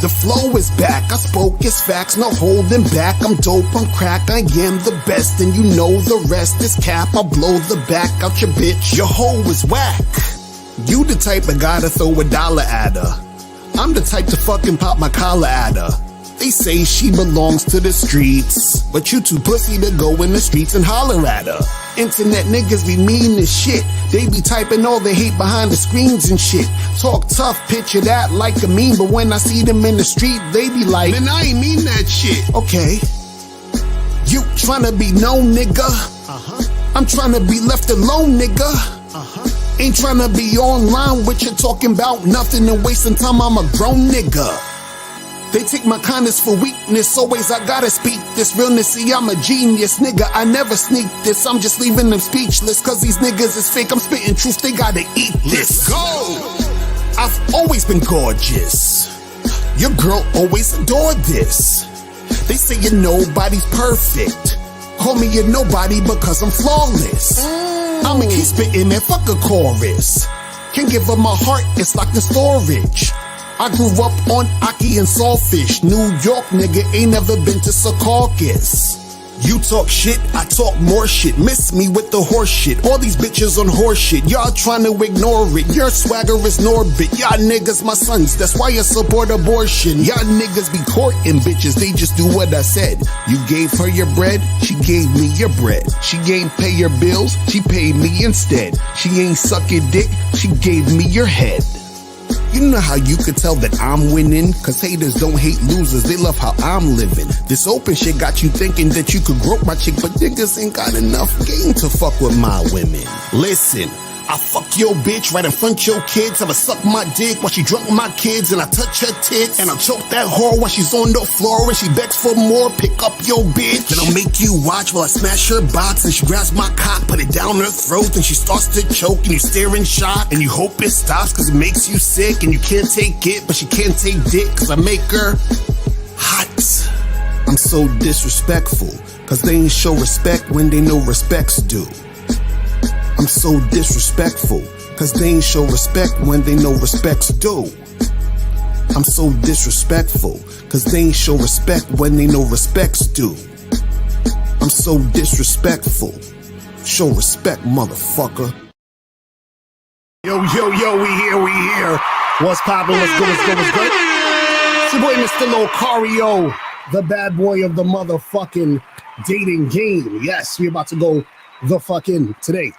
The flow is back, I spoke its facts, no holding back. I'm dope, I'm crack, I am the best, and you know the rest is cap. I'll blow the back out your bitch, your hoe is whack. You the type of guy to throw $1 at her. I'm the type to fucking pop my collar at her. They say she belongs to the streets, but you too pussy to go in the streets and holler at her. Internet niggas be mean as shit. They be typing all the hate behind the screens and shit. Talk tough, picture that like a meme, but when I see them in the street, they be like, man, I ain't mean that shit. Okay. You tryna be known, nigga. I'm tryna be left alone, nigga. Ain't tryna be online with you talking about nothing and wasting time. I'm a grown nigga. They take my kindness for weakness, always I gotta speak this realness. See, I'm a genius, nigga, I never sneak this. I'm just leaving them speechless, cause these niggas is fake. I'm spitting truth, they gotta eat this. Let's go! I've always been gorgeous. Your girl always adored this. They say you're nobody's perfect. Call me a nobody because I'm flawless. I'ma keep spitting and fuck a chorus. Can't give up my heart, it's locked in storage. I grew up on Aki and Saltfish. New York nigga ain't never been to Secaucus. You talk shit, I talk more shit. Miss me with the horse shit. All these bitches on horse shit. Y'all trying to ignore it. Your swagger is Norbit. Y'all niggas my sons. That's why you support abortion. Y'all niggas be courting bitches. They just do what I said. You gave her your bread, she gave me your bread. She ain't pay your bills, she paid me instead. She ain't suck your dick, she gave me your head. You know how you could tell that I'm winning? Cause haters don't hate losers, they love how I'm living. This open shit got you thinking that you could grope my chick, but niggas ain't got enough game to fuck with my women. Listen, I fuck your bitch right in front your kids. I'ma suck my dick while she drunk my kids, and I touch her tits, and I'll choke that whore while she's on the floor and she begs for more. Pick up your bitch, then I'll make you watch while I smash her box, and she grabs my cock, put it down her throat, and she starts to choke, and you stare in shock, and you hope it stops cause it makes you sick, and you can't take it, but she can't take dick cause I make her hot. I'm so disrespectful cause they ain't show respect when they know respect's due. I'm so disrespectful, cause they ain't show respect when they know respect's due. I'm so disrespectful, cause they ain't show respect when they know respect's due. I'm so disrespectful. Show respect, motherfucker. Yo, we here. What's poppin', what's good? It's your boy, Mr. Locario, the bad boy of the motherfucking dating game. Yes, we about to go the fuck in today.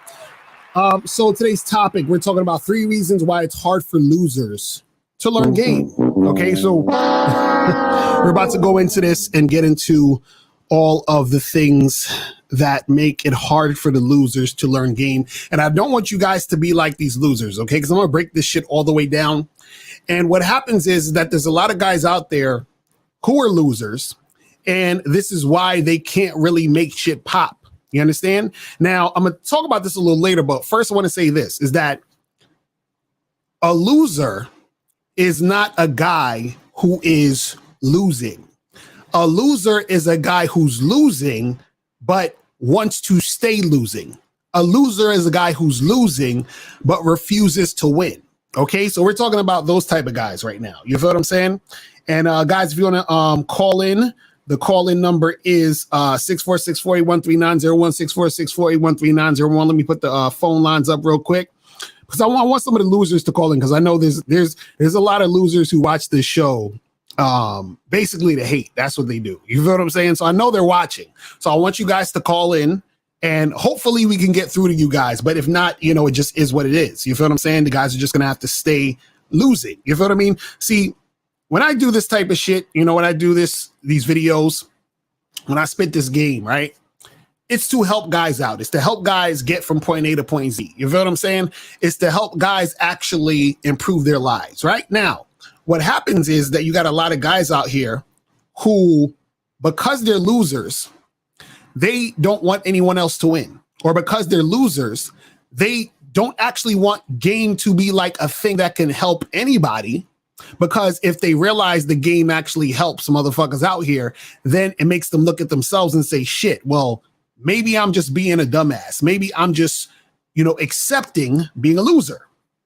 So today's topic, we're talking about 3 reasons why it's hard for losers to learn game. Okay, so we're about to go into this and get into all of the things that make it hard for the losers to learn game. And I don't want you guys to be like these losers, okay? Because I'm gonna break this shit all the way down. And what happens is that there's a lot of guys out there who are losers, and this is why they can't really make shit pop. You understand? Now, I'm going to talk about this a little later, but first I want to say this, is that a loser is not a guy who is losing. A loser is a guy who's losing, but wants to stay losing. A loser is a guy who's losing, but refuses to win. Okay, so we're talking about those type of guys right now. You feel what I'm saying? And guys, if you want to call in, the call-in number is 646-481-3901, 646-481-3901. Let me put the phone lines up real quick because I want some of the losers to call in, because I know there's a lot of losers who watch this show basically to hate. That's what they do. You feel what I'm saying? So I know they're watching. So I want you guys to call in, and hopefully we can get through to you guys. But if not, it just is what it is. You feel what I'm saying? The guys are just going to have to stay losing. You feel what I mean? See, when I do this type of shit, when I do these videos, when I spit this game, right? It's to help guys out. It's to help guys get from point A to point Z. You feel what I'm saying? It's to help guys actually improve their lives, right? Now, what happens is that you got a lot of guys out here who, because they're losers, they don't want anyone else to win. Or because they're losers, they don't actually want game to be like a thing that can help anybody. Because if they realize the game actually helps motherfuckers out here, then it makes them look at themselves and say, shit, well, maybe I'm just being a dumbass. Maybe I'm just, accepting being a loser.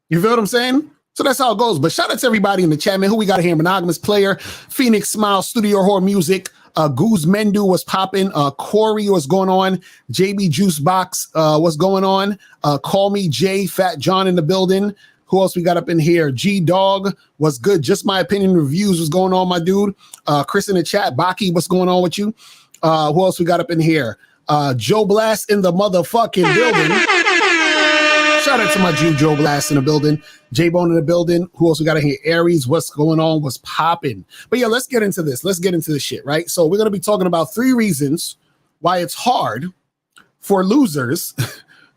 You feel what I'm saying? So that's how it goes. But shout out to everybody in the chat, man. Who we got here? Monogamous Player, Phoenix Smile, Studio Horror Music, Goose Mendu was popping, Corey, what's going on? JB Juice Box, what's going on? Call Me Jay, Fat John in the building. Who else we got up in here? G Dog, what's good? Just My Opinion Reviews, what's going on, my dude? Chris in the chat, Baki, what's going on with you? Who else we got up in here? Joe Blast in the motherfucking building. Shout out to my Jew Joe Blast in the building. J-Bone in the building. Who else we got in here? Aries, what's going on? What's popping? But yeah, let's get into this. Let's get into this shit, right? So we're going to be talking about 3 reasons why it's hard for losers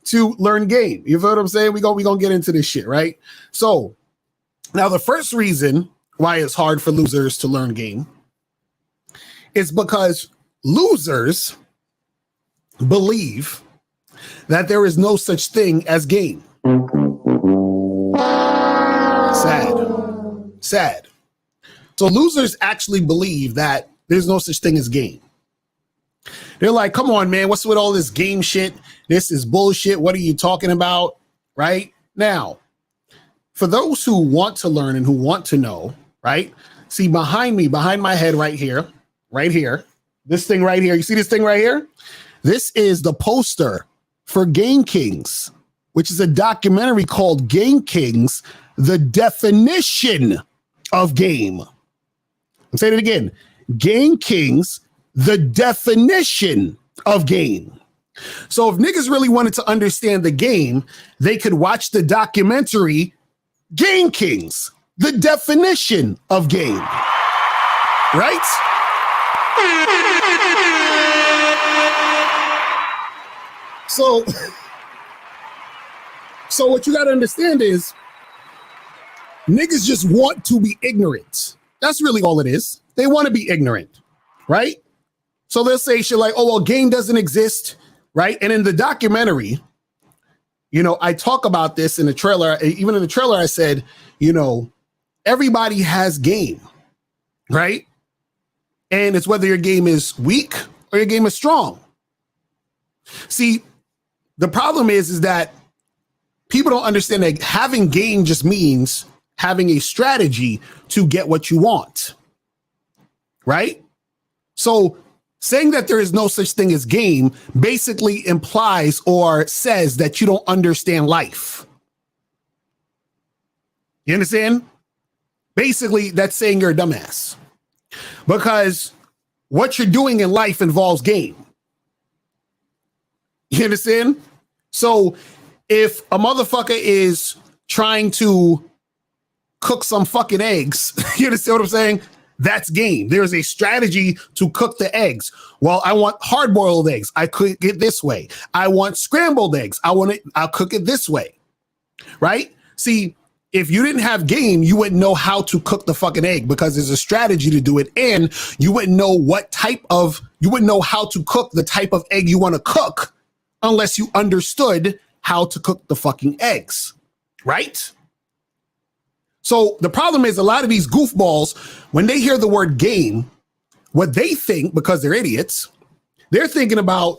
to learn game. You feel what I'm saying? We're going to get into this shit, right? So now the first reason why it's hard for losers to learn game is because losers believe that there is no such thing as game. Sad. So losers actually believe that there's no such thing as game. They're like, come on, man, what's with all this game shit? This is bullshit. What are you talking about? Right? Now, for those who want to learn and who want to know, right? See behind me, behind my head right here, this thing right here. You see this thing right here? This is the poster for Game Kings, which is a documentary called Game Kings, The Definition of Game. I'm saying it again. Game Kings, The Definition of Game. So if niggas really wanted to understand the game, they could watch the documentary Game Kings, The Definition of Game. Right? So what you got to understand is niggas just want to be ignorant. That's really all it is. They want to be ignorant, right? So they'll say shit like, oh, well, game doesn't exist, right? And in the documentary, you know, I talk about this in the trailer. Even in the trailer, I said, you know, everybody has game, right? And it's whether your game is weak or your game is strong. See, the problem is that people don't understand that having game just means having a strategy to get what you want, right? So saying that there is no such thing as game basically implies or says that you don't understand life. You understand? Basically, that's saying you're a dumbass because what you're doing in life involves game. You understand? So if a motherfucker is trying to cook some fucking eggs, you understand what I'm saying? That's game. There's a strategy to cook the eggs. Well, I want hard-boiled eggs. I cook it this way. I want scrambled eggs. I'll cook it this way. Right? See, if you didn't have game, you wouldn't know how to cook the fucking egg because there's a strategy to do it. And you wouldn't know you wouldn't know how to cook the type of egg you want to cook unless you understood how to cook the fucking eggs, right? So the problem is a lot of these goofballs, when they hear the word game, what they think, because they're idiots, they're thinking about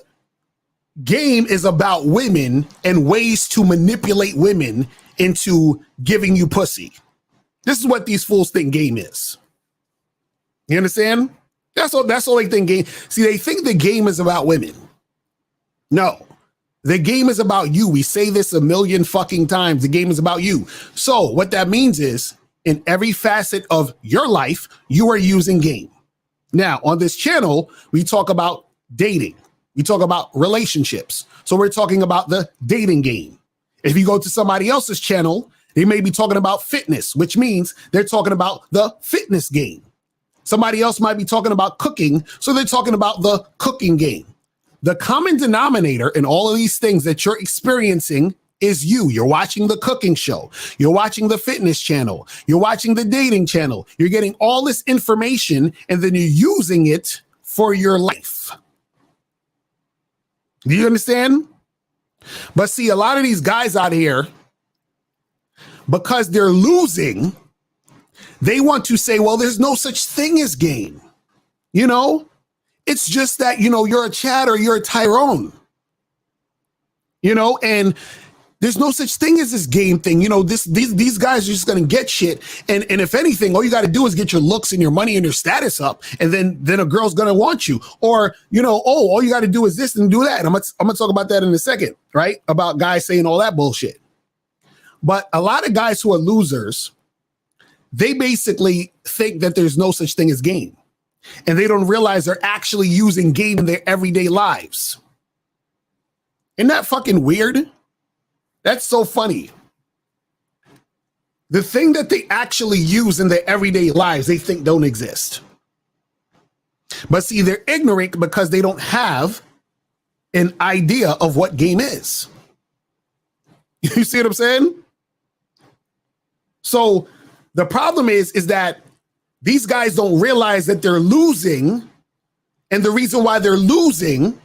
game is about women and ways to manipulate women into giving you pussy. This is what these fools think game is. You understand? That's all they think game. See, they think the game is about women. No. The game is about you. We say this a million fucking times. The game is about you. So what that means is in every facet of your life, you are using game. Now, on this channel, we talk about dating. We talk about relationships. So we're talking about the dating game. If you go to somebody else's channel, they may be talking about fitness, which means they're talking about the fitness game. Somebody else might be talking about cooking. So they're talking about the cooking game. The common denominator in all of these things that you're experiencing is you. You're watching the cooking show. You're watching the fitness channel. You're watching the dating channel. You're getting all this information and then you're using it for your life. Do you understand? But see, a lot of these guys out here, because they're losing, they want to say, well, there's no such thing as game. You know? It's just that, you know, you're a Chad or you're a Tyrone, you know, and There's no such thing as this game thing. You know, these guys are just going to get shit. And if anything, all you got to do is get your looks and your money and your status up. And then a girl's going to want you. Or, you know, oh, all you got to do is this and do that. And I'm going to talk about that in a second, right? About guys saying all that bullshit. But a lot of guys who are losers, they basically think that there's no such thing as game. And they don't realize they're actually using game in their everyday lives. Isn't that fucking weird? That's so funny. The thing that they actually use in their everyday lives, they think don't exist. But see, they're ignorant because they don't have an idea of what game is. You see what I'm saying? So the problem is that these guys don't realize that they're losing. And the reason why they're losing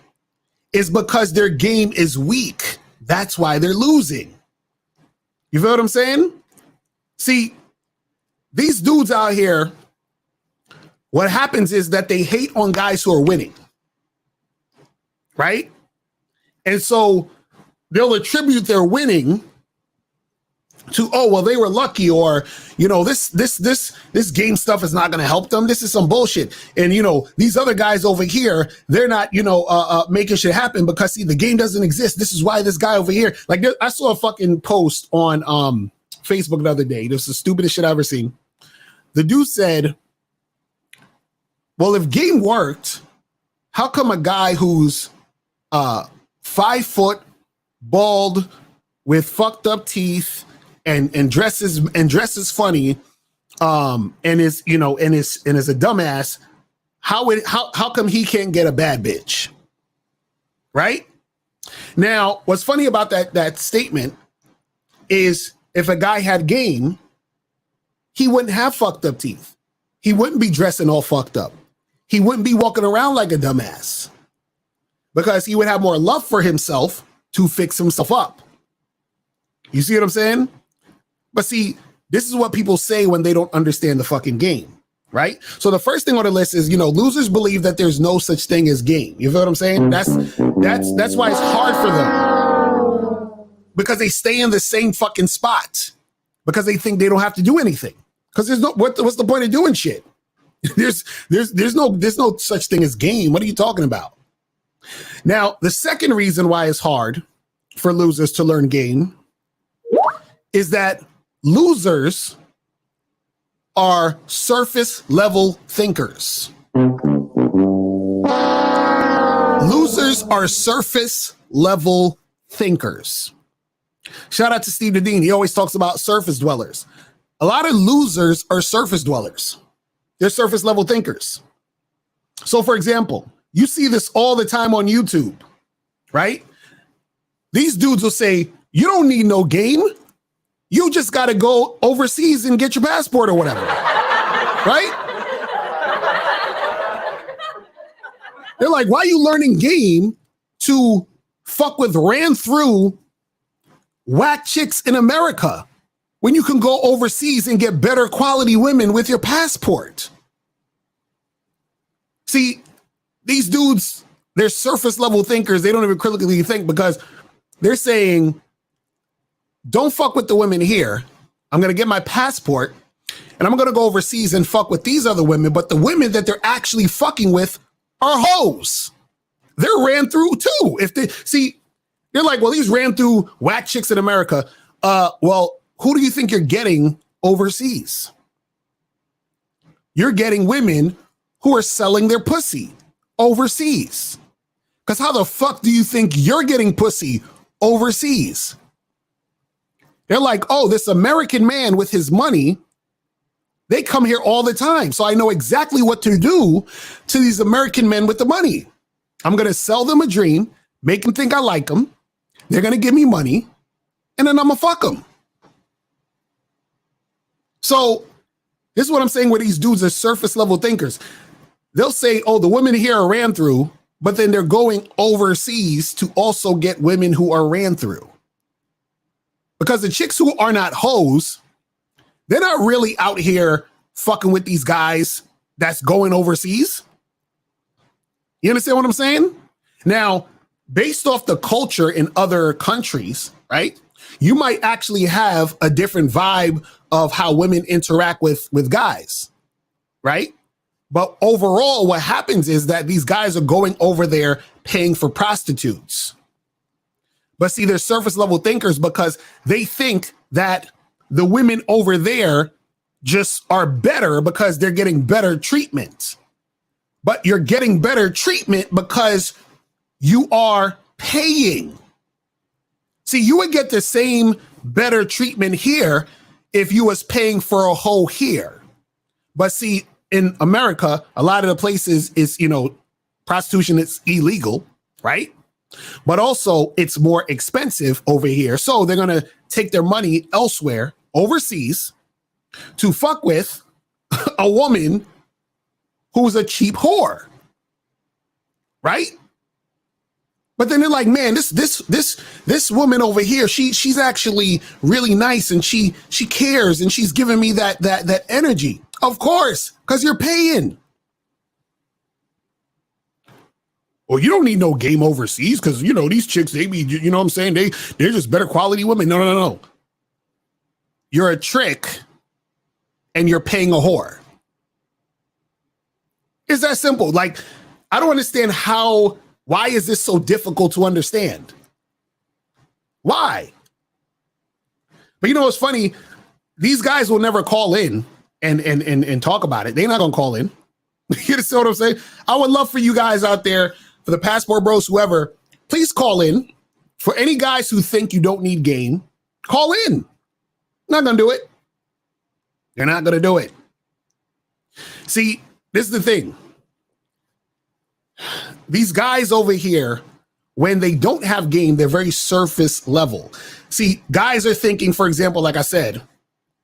is because their game is weak. That's why they're losing. You feel what I'm saying? See, these dudes out here, what happens is that they hate on guys who are winning. Right? And so they'll attribute their winning to, oh, well, they were lucky, or, you know, this game stuff is not going to help them. This is some bullshit. And, you know, these other guys over here, they're not, you know, making shit happen because, see, the game doesn't exist. This is why this guy over here, like, I saw a fucking post on Facebook the other day. This is the stupidest shit I've ever seen. The dude said, well, if game worked, how come a guy who's 5 foot, bald, with fucked up teeth, and dresses funny, and is, you know, and is a dumbass, how come he can't get a bad bitch? Right? Now, what's funny about that statement is if a guy had game, he wouldn't have fucked up teeth. He wouldn't be dressing all fucked up. He wouldn't be walking around like a dumbass because he would have more love for himself to fix himself up. You see what I'm saying? But see, this is what people say when they don't understand the fucking game, right? So the first thing on the list is, you know, losers believe that there's no such thing as game. You feel what I'm saying? That's why it's hard for them, because they stay in the same fucking spot because they think they don't have to do anything. Because there's no, what's the point of doing shit? There's no such thing as game. What are you talking about? Now, the second reason why it's hard for losers to learn game is that losers are surface level thinkers. Losers are surface level thinkers. Shout out to Steve Dean. He always talks about surface dwellers. A lot of losers are surface dwellers. They're surface level thinkers. So, for example, you see this all the time on YouTube, right? These dudes will say, you don't need no game. You just got to go overseas and get your passport or whatever, right? They're like, why are you learning game to fuck with ran through whack chicks in America when you can go overseas and get better quality women with your passport? See, these dudes, they're surface level thinkers. They don't even critically think because they're saying, don't fuck with the women here. I'm going to get my passport and I'm going to go overseas and fuck with these other women. But the women that they're actually fucking with are hoes. They're ran through too. If they see, they're like, well, these ran through whack chicks in America. Well, who do you think you're getting overseas? You're getting women who are selling their pussy overseas. Because how the fuck do you think you're getting pussy overseas? They're like, oh, this American man with his money, they come here all the time. So I know exactly what to do to these American men with the money. I'm going to sell them a dream, make them think I like them. They're going to give me money, and then I'm going to fuck them. So this is what I'm saying where these dudes are surface level thinkers. They'll say, oh, the women here are ran through, but then they're going overseas to also get women who are ran through. Because the chicks who are not hoes, they're not really out here fucking with these guys that's going overseas. You understand what I'm saying? Now, based off the culture in other countries, right? you might actually have a different vibe of how women interact with guys, right? But overall, what happens is that these guys are going over there paying for prostitutes. But see, they're surface level thinkers because they think that the women over there just are better because they're getting better treatment. But you're getting better treatment because you are paying. See, you would get the same better treatment here if you was paying for a hoe here. But see, in America, a lot of the places is, prostitution is illegal, right? But also it's more expensive over here. So they're going to take their money elsewhere, overseas, to fuck with a woman who's a cheap whore, right? But then they're like, man, this woman over here, she's actually really nice and she cares and she's giving me that energy. Of course, because you're paying. Well, you don't need no game overseas because these chicks, they be, what I'm saying? They're just better quality women. No. You're a trick and you're paying a whore. It's that simple. Like, I don't understand why is this so difficult to understand? Why? But what's funny? These guys will never call in and talk about it. They're not going to call in. You understand what I'm saying? I would love for you guys out there, for the Passport Bros, whoever, please call in. For any guys who think you don't need game, call in. Not going to do it. They're not going to do it. See, this is the thing. These guys over here, when they don't have game, they're very surface level. See, guys are thinking, for example, like I said,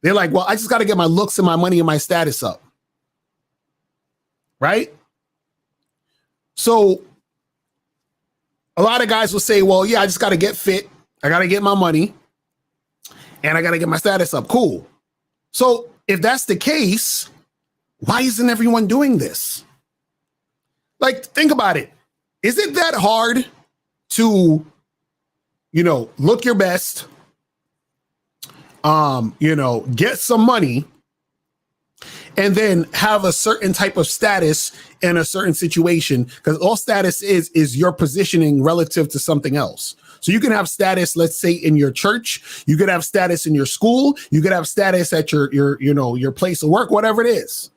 they're like, well, I just got to get my looks and my money and my status up. Right? So a lot of guys will say, well, yeah, I just got to get fit. I got to get my money and I got to get my status up. Cool. So if that's the case, why isn't everyone doing this? Like, think about it. Is it that hard to, look your best, get some money, and then have a certain type of status in a certain situation? Because all status is your positioning relative to something else. So you can have status, let's say, in your church. You could have status in your school. You could have status at your place of work, whatever it is.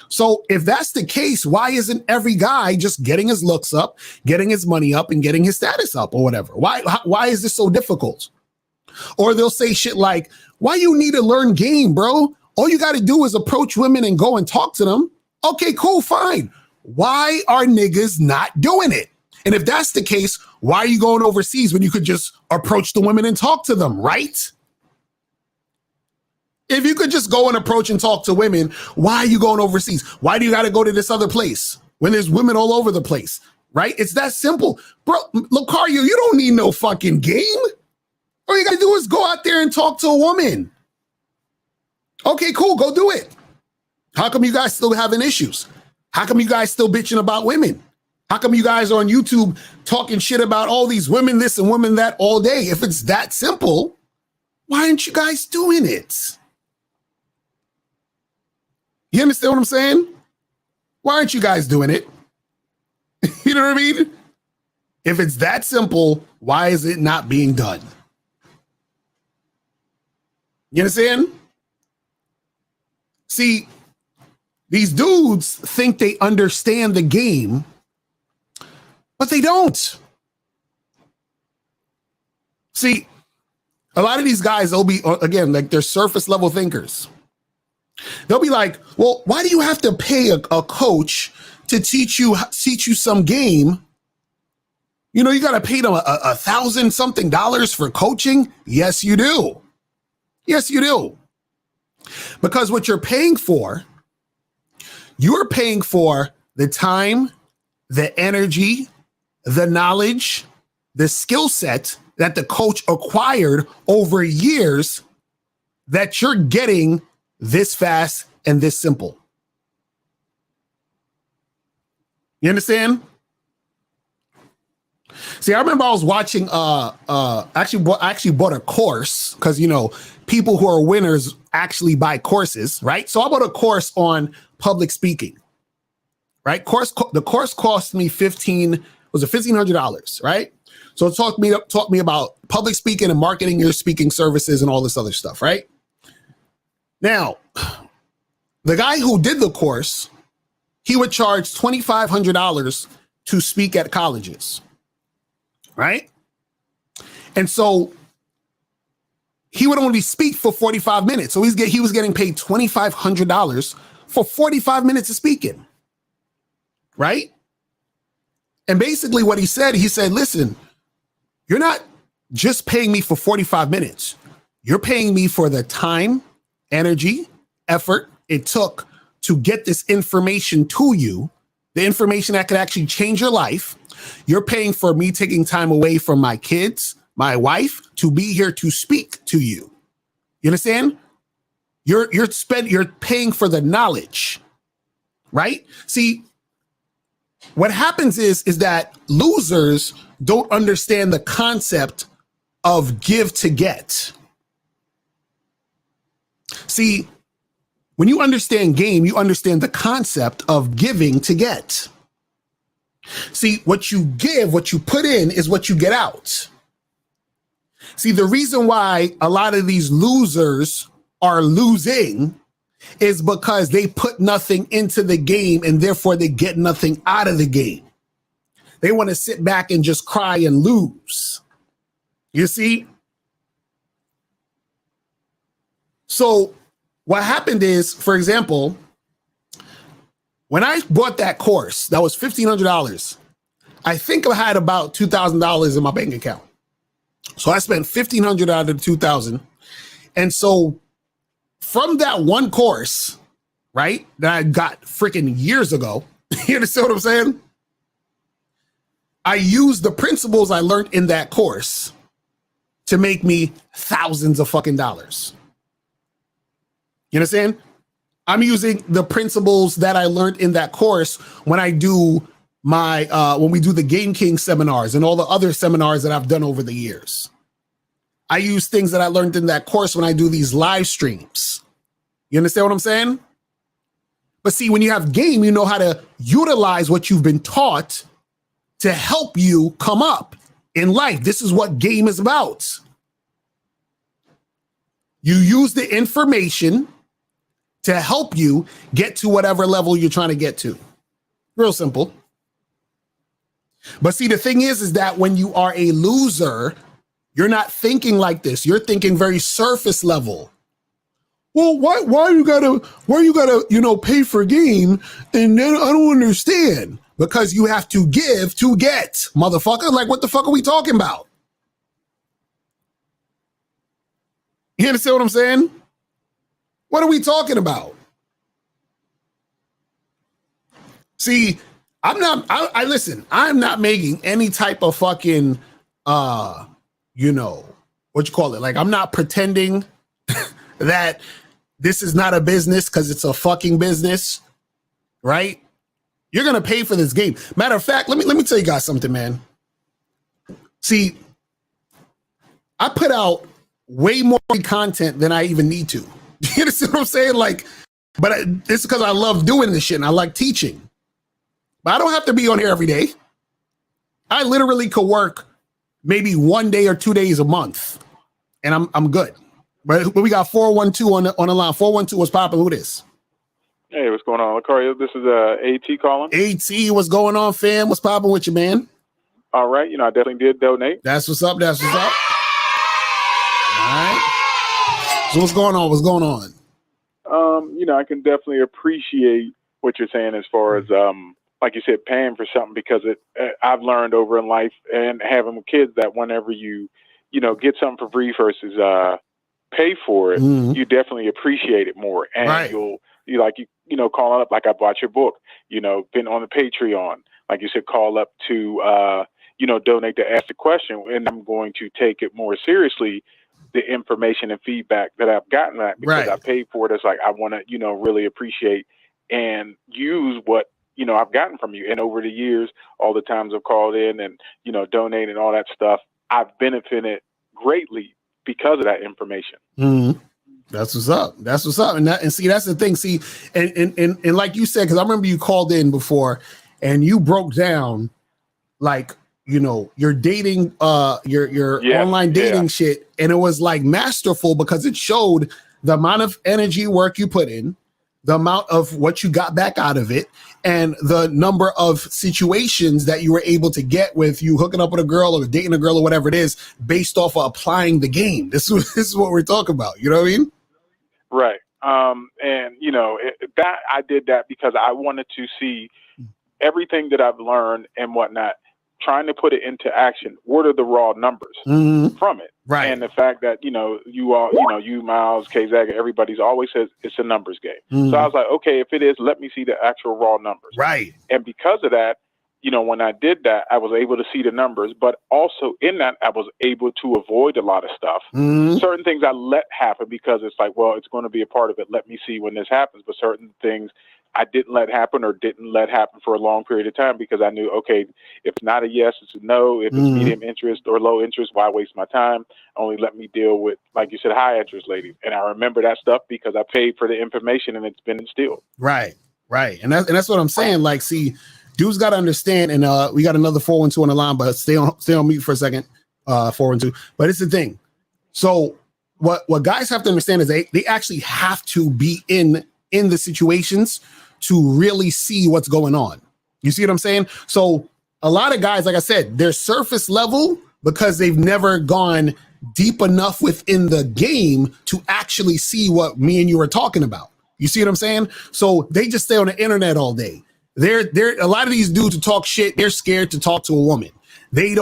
So if that's the case, why isn't every guy just getting his looks up, getting his money up, and getting his status up or whatever? Why is this so difficult? Or they'll say shit like, why you need to learn game, bro? All you got to do is approach women and go and talk to them. Okay, cool, fine. Why are niggas not doing it? And if that's the case, why are you going overseas when you could just approach the women and talk to them, right? If you could just go and approach and talk to women, why are you going overseas? Why do you got to go to this other place when there's women all over the place, right? It's that simple. Bro, Lucario, you don't need no fucking game. All you got to do is go out there and talk to a woman. Okay, cool, go do it. How come you guys still having issues? How come you guys still bitching about women? How come you guys are on YouTube talking shit about all these women this and women that all day? If it's that simple, why aren't you guys doing it? You understand what I'm saying? Why aren't you guys doing it? You know what I mean? If it's that simple, why is it not being done? You understand? See, these dudes think they understand the game, but they don't. See, a lot of these guys, they'll be, again, like they're surface level thinkers. They'll be like, well, why do you have to pay a coach to teach you some game? You got to pay them $1,000 something for coaching. Yes, you do. Yes, you do. Because what you're paying for the time, the energy, the knowledge, the skill set that the coach acquired over years that you're getting this fast and this simple. You understand? See, I remember I was watching. Actually bought a course because people who are winners actually buy courses, right? So I bought a course on public speaking, right? The course cost me $1,500, right? So it taught me about public speaking and marketing your speaking services and all this other stuff, right? Now, the guy who did the course, he would charge $2,500 to speak at colleges, right? And so he would only speak for 45 minutes. So he was getting paid $2,500 for 45 minutes of speaking, right? And basically what he said, listen, you're not just paying me for 45 minutes. You're paying me for the time, energy, effort it took to get this information to you, the information that could actually change your life. You're paying for me taking time away from my kids, my wife, to be here to speak to you. You understand? You're paying for the knowledge, right? See, what happens is that losers don't understand the concept of give to get. See, when you understand game, you understand the concept of giving to get. See, what you give, what you put in is what you get out. See, the reason why a lot of these losers are losing is because they put nothing into the game and therefore they get nothing out of the game. They want to sit back and just cry and lose. You see? So what happened is, for example, when I bought that course, that was $1,500. I think I had about $2,000 in my bank account. So I spent $1,500 out of the $2,000. And so from that one course, right, that I got freaking years ago, you understand what I'm saying? I used the principles I learned in that course to make me thousands of fucking dollars. You understand? I'm using the principles that I learned in that course when I do when we do the Game King seminars and all the other seminars that I've done over the years. I use things that I learned in that course when I do these live streams. You understand what I'm saying? But see, when you have game, you know how to utilize what you've been taught to help you come up in life. This is what game is about. You use the information to help you get to whatever level you're trying to get to. Real simple. But see, the thing is that when you are a loser, you're not thinking like this. You're thinking very surface level. Well, why you gotta, pay for game? And then I don't understand. Because you have to give to get, motherfucker. Like, what the fuck are we talking about? You understand what I'm saying? What are we talking about? See, I'm not making any type of fucking, what you call it? Like, I'm not pretending that this is not a business because it's a fucking business, right? You're going to pay for this game. Matter of fact, let me tell you guys something, man. See, I put out way more content than I even need to. You understand what I'm saying? Like, but it's because I love doing this shit and I like teaching. But I don't have to be on here every day. I literally could work maybe 1 day or 2 days a month, and I'm good. But we got 412 on the line. 412, what's popping? Who this? Hey, what's going on, Lucario? This is AT calling. AT, what's going on, fam? What's popping with you, man? All right, I definitely did donate. That's what's up. All right. So what's going on? I can definitely appreciate what you're saying as far as, like you said, paying for something, because I've learned over in life and having kids that whenever you get something for free versus pay for it, you definitely appreciate it more. And right. you call up, like I bought your book, been on the Patreon, like you said, call up to, donate to ask the question. And I'm going to take it more seriously, the information and feedback that I've gotten, because right. I paid for it. It's like, I want to, really appreciate and use what, I've gotten from you. And over the years, all the times I've called in and, donated and all that stuff, I've benefited greatly because of that information. Mm-hmm. That's what's up. That's what's up. And see, that's the thing. See, and like you said, because I remember you called in before and you broke down like, your dating, your online dating shit. And it was like masterful because it showed the amount of energy work you put in, the amount of what you got back out of it, and the number of situations that you were able to get with you hooking up with a girl or dating a girl or whatever it is based off of applying the game. This is what we're talking about. You know what I mean? Right. And that I did that because I wanted to see everything that I've learned and whatnot, trying to put it into action. What are the raw numbers from it? Right. And the fact that, you all, you, Miles, K-Zag, everybody's always says it's a numbers game. So I was like, okay, if it is, let me see the actual raw numbers. Right. And because of that, when I did that, I was able to see the numbers, but also in that, I was able to avoid a lot of stuff. Certain things I let happen because it's like, well, it's going to be a part of it. Let me see when this happens. But certain things I didn't let happen or didn't let happen for a long period of time because I knew, okay, if it's not a yes, it's a no. If it's medium interest or low interest, why waste my time? Only let me deal with, like you said, high interest ladies. And I remember that stuff because I paid for the information and it's been instilled. Right. And that's what I'm saying. Like, see, dudes got to understand, and we got another 412 on the line, but stay on mute for a second, 412. But it's the thing. So what guys have to understand is they actually have to be in the situations to really see what's going on. You see what I'm saying? So a lot of guys, like I said, they're surface level because they've never gone deep enough within the game to actually see what me and you are talking about. You see what I'm saying? So they just stay on the internet all day. They're a lot of these dudes who talk shit, they're scared to talk to a woman. They've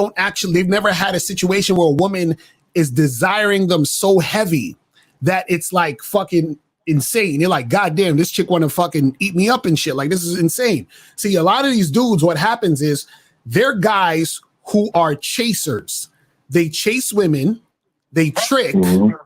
never had a situation where a woman is desiring them so heavy that it's like fucking insane. They're like, God damn, this chick want to fucking eat me up and shit. Like, this is insane. See, a lot of these dudes, what happens is they're guys who are chasers. They chase women, they trick,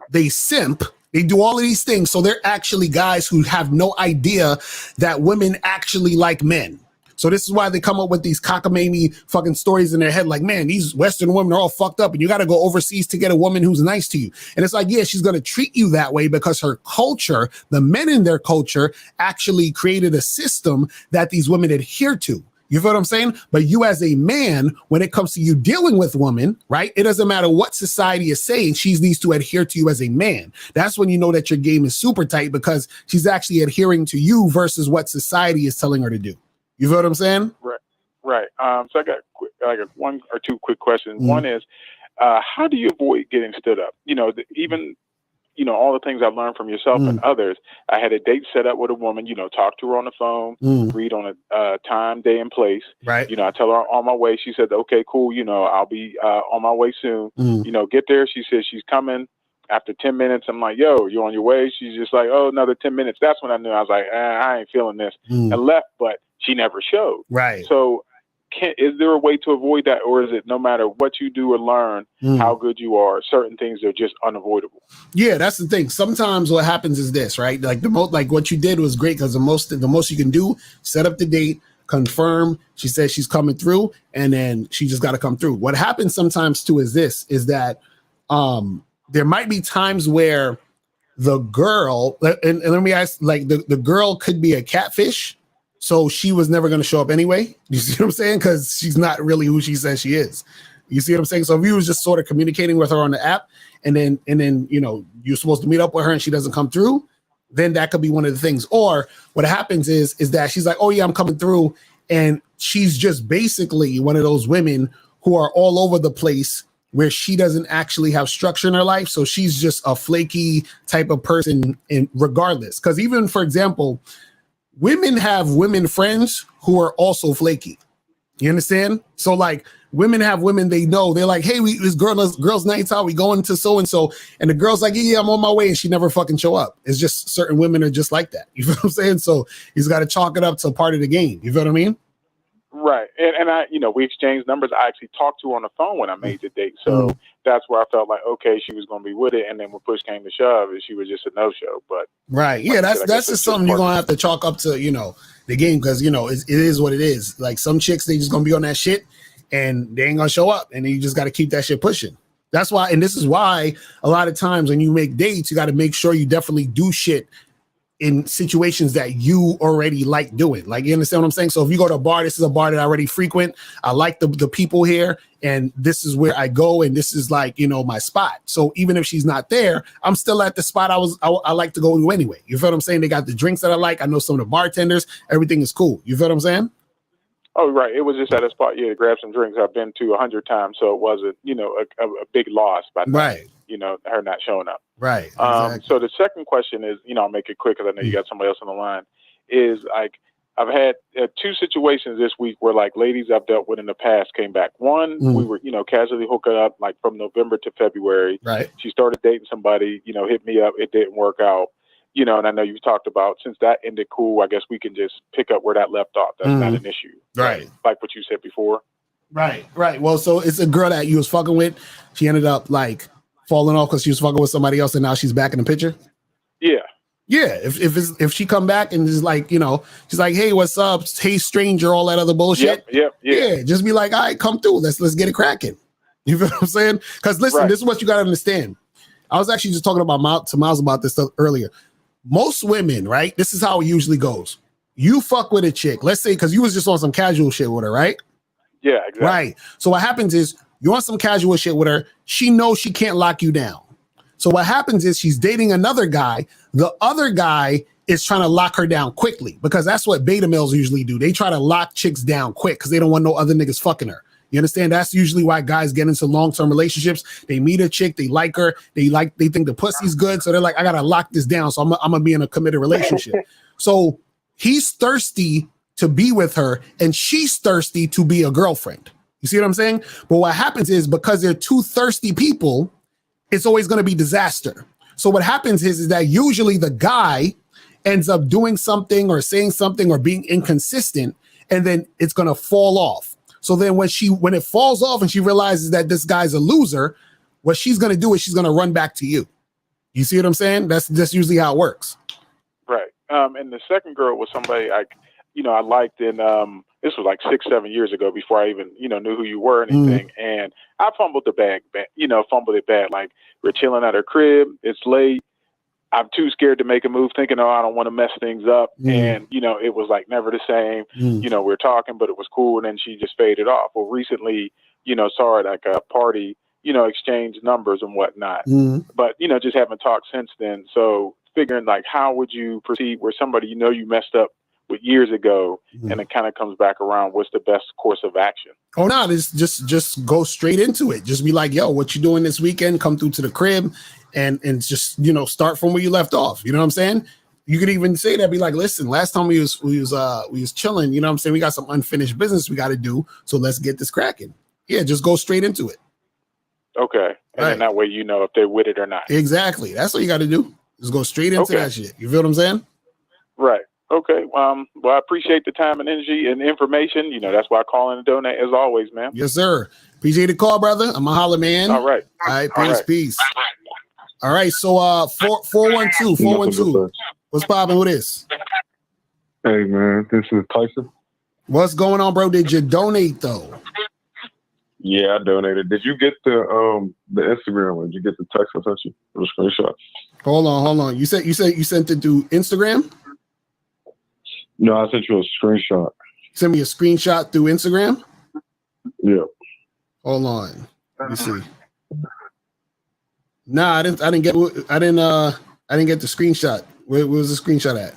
they simp, they do all of these things. So they're actually guys who have no idea that women actually like men. So this is why they come up with these cockamamie fucking stories in their head. Like, man, these Western women are all fucked up and you got to go overseas to get a woman who's nice to you. And it's like, yeah, she's going to treat you that way because her culture, the men in their culture actually created a system that these women adhere to. You feel what I'm saying? But you as a man, when it comes to you dealing with women, right? It doesn't matter what society is saying. She needs to adhere to you as a man. That's when you know that your game is super tight because she's actually adhering to you versus what society is telling her to do. You feel what I'm saying? Right. So I got one or two quick questions. One is, how do you avoid getting stood up? Even all the things I've learned from yourself and others. I had a date set up with a woman, talk to her on the phone, read on a time, day, and place. Right. I tell her on my way. She said, okay, cool. I'll be on my way soon. Get there. She says she's coming. After 10 minutes, I'm like, yo, you on your way? She's just like, oh, another 10 minutes. That's when I knew. I was like, I ain't feeling this. And left, but she never showed. Right. So is there a way to avoid that? Or is it no matter what you do or learn, how good you are, certain things are just unavoidable? Yeah, that's the thing. Sometimes what happens is this, right? Like what you did was great because the most you can do, set up the date, confirm. She says she's coming through and then she just got to come through. What happens sometimes too is that there might be times where the girl, and let me ask, like the girl could be a catfish. So she was never going to show up anyway. You see what I'm saying? Because she's not really who she says she is. You see what I'm saying? So if you was just sort of communicating with her on the app and then you're supposed to meet up with her and she doesn't come through, then that could be one of the things. Or what happens is that she's like, oh yeah, I'm coming through. And she's just basically one of those women who are all over the place where she doesn't actually have structure in her life. So she's just a flaky type of person regardless. Because even, for example, women have women friends who are also flaky. You understand? So like women have women they know. They're like, hey, this girls' nights out. We going to so-and-so. And the girl's like, yeah, I'm on my way. And she never fucking show up. It's just certain women are just like that. You feel what I'm saying? So he's got to chalk it up to part of the game. You feel what I mean? Right. And I, we exchanged numbers. I actually talked to her on the phone when I made the date. So that's where I felt like, okay, she was going to be with it. And then when push came to shove, she was just a no-show. But right. Yeah, that's just something you're going to have to chalk up to, the game. Because, it is what it is. Like some chicks, they just going to be on that shit and they ain't going to show up. And then you just got to keep that shit pushing. That's why. And this is why a lot of times when you make dates, you got to make sure you definitely do shit in situations that you already like doing. Like, you understand what I'm saying? So if you go to a bar, this is a bar that I already frequent. I like the people here, and this is where I go, and this is like, my spot. So even if she's not there, I'm still at the spot I like to go to anyway. You feel what I'm saying? They got the drinks that I like. I know some of the bartenders. Everything is cool. You feel what I'm saying? Oh, right. It was just at a spot, to grab some drinks. I've been to 100 times, so it wasn't, a big loss by right. Her not showing up. Right. Exactly. So the second question is, I'll make it quick because I know you got somebody else on the line, is like, I've had two situations this week where like ladies I've dealt with in the past came back. One, we were, casually hooking up like from November to February. Right. She started dating somebody, hit me up. It didn't work out. And I know you've talked about since that ended cool, I guess we can just pick up where that left off. That's not an issue. Right. Like what you said before. Right. Well, so it's a girl that you was fucking with. She ended up like falling off because she was fucking with somebody else and now she's back in the picture. Yeah. Yeah. If she come back and is like, she's like, hey, what's up? Hey, stranger, all that other bullshit. Yep. Yeah. Just be like, all right, come through. Let's get it cracking. You feel what I'm saying? Because listen, This is what you got to understand. I was actually just talking to Miles about this stuff earlier. Most women, right? This is how it usually goes. You fuck with a chick, let's say, because you was just on some casual shit with her, right? Yeah, exactly. Right. So what happens is you're on some casual shit with her. She knows she can't lock you down. So what happens is she's dating another guy. The other guy is trying to lock her down quickly because that's what beta males usually do. They try to lock chicks down quick because they don't want no other niggas fucking her. You understand? That's usually why guys get into long-term relationships. They meet a chick, they like her, they think the pussy's good, so they're like, I gotta lock this down, so I'm gonna be in a committed relationship. So he's thirsty to be with her, and she's thirsty to be a girlfriend. You see what I'm saying? But what happens is because they're two thirsty people, it's always gonna be disaster. So what happens is that usually the guy ends up doing something or saying something or being inconsistent, and then it's gonna fall off. So then when it falls off and she realizes that this guy's a loser, what she's going to do is she's going to run back to you. You see what I'm saying? That's usually how it works. Right. And the second girl was somebody I liked in, this was like 6-7 years ago before I even, knew who you were or anything. And I fumbled the bag, fumbled it bad. Like we're chilling at her crib. It's late. I'm too scared to make a move thinking, I don't want to mess things up. And, it was like never the same. We're talking, but it was cool. And then she just faded off. Well, recently, saw her at like a party, exchange numbers and whatnot. But, just haven't talked since then. So figuring like, how would you proceed where somebody, you messed up with years ago and it kind of comes back around? What's the best course of action? Oh, no, just go straight into it. Just be like, yo, what you doing this weekend? Come through to the crib. And just start from where you left off. You know what I'm saying? You could even say that, be like, listen, last time we was chilling, you know what I'm saying? We got some unfinished business we got to do. So let's get this cracking. Yeah, just go straight into it. Okay. And then that way if they're with it or not. Exactly. That's what you got to do. Just go straight into that shit. You feel what I'm saying? Right. Okay. Well, I appreciate the time and energy and information. That's why I call in and donate as always, man. Yes, sir. Appreciate the call, brother. I'm a holler, man. All right. All right. Peace. All right, so 412. What's popping with this? Hey man, this is Tyson. What's going on, bro? Did you donate though? Yeah, I donated. Did you get the Instagram one? Did you get the text I sent you? The screenshot. Hold on. You said you sent it to Instagram? No, I sent you a screenshot. Send me a screenshot through Instagram? Yeah. Hold on. Let me see. Nah, I didn't get the screenshot. Where was the screenshot at?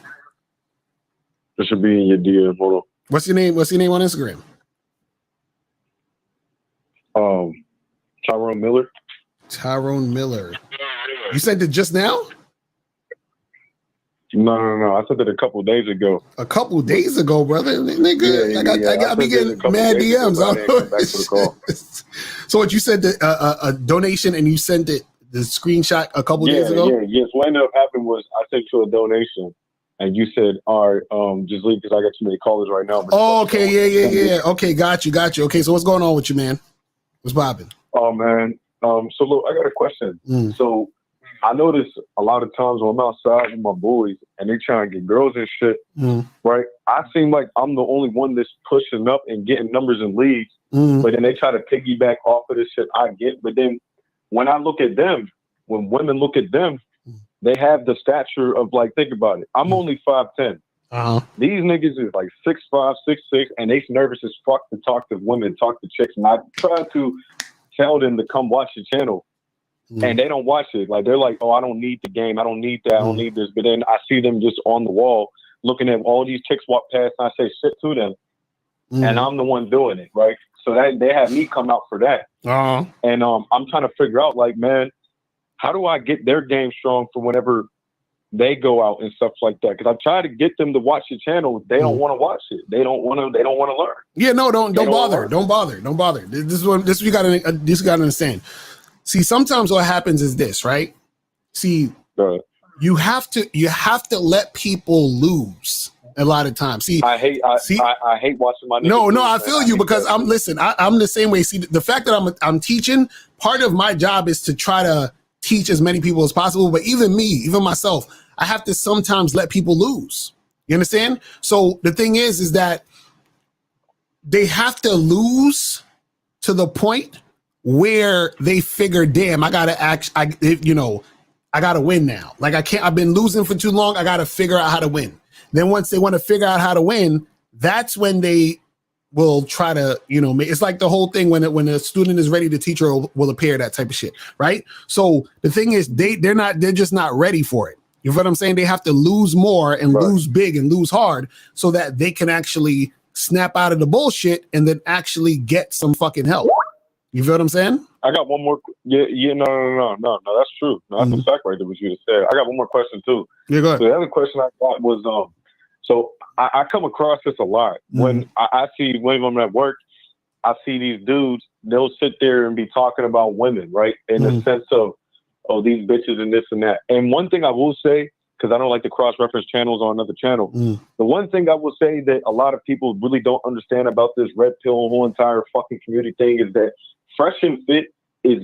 It should be in your DM. Hold on. What's your name on Instagram? Tyrone Miller. Tyrone Miller. You sent it just now? No. I sent it a couple of days ago. A couple of days ago, brother. Nigga, I got me getting mad DMs. So what you sent a donation and you sent it the screenshot a couple days ago? Yes. What ended up happening was I sent you a donation and you said, all right, just leave because I got too many callers right now. Oh, okay, yeah. Okay, got you. Okay, so what's going on with you, man? What's popping? Oh, man. So look, I got a question. So I notice a lot of times when I'm outside with my boys and they trying to get girls and shit, right? I seem like I'm the only one that's pushing up and getting numbers in leagues, but then they try to piggyback off of this shit I get. But then when I look at them, when women look at them, they have the stature of like, think about it. I'm only 5'10". These niggas is like 6'5", 6'6", and they nervous as fuck to talk to women, talk to chicks. And I try to tell them to come watch the channel. And they don't watch it. Like, they're like, oh, I don't need the game. I don't need that. I don't need this. But then I see them just on the wall looking at all these chicks walk past and I say shit to them. And I'm the one doing it, right? So that they have me come out for that. And I'm trying to figure out, like, man, how do I get their game strong for whenever they go out and stuff like that? Because I try to get them to watch the channel. They don't want to watch it. They don't want to learn. Yeah, no, don't bother. Don't bother. This is what you got to understand. See, sometimes what happens is this, right? See, you have to let people lose a lot of times. See, I hate watching my. No, I feel you because I'm the same way. See, the fact that I'm teaching, part of my job is to try to teach as many people as possible. But even myself, I have to sometimes let people lose. You understand? So the thing is that they have to lose to the point where they figure, damn, I gotta I gotta win now. Like I've been losing for too long. I gotta figure out how to win. Then once they want to figure out how to win, that's when they will try to, it's like the whole thing when a student is ready, the teacher will appear, that type of shit, right? So the thing is, they're just not ready for it. You know what I'm saying? They have to lose more and lose big and lose hard so that they can actually snap out of the bullshit and then actually get some fucking help. You feel what I'm saying? I got one more. No. That's true. No, that's a fact right there, what you just said. I got one more question too. Yeah, go ahead. So the other question I got was, so I come across this a lot when I see women at work. I see these dudes. They'll sit there and be talking about women, right? In the sense of, oh, these bitches and this and that. And one thing I will say, because I don't like to cross-reference channels on another channel. The one thing I will say that a lot of people really don't understand about this red pill whole entire fucking community thing is that Fresh and Fit is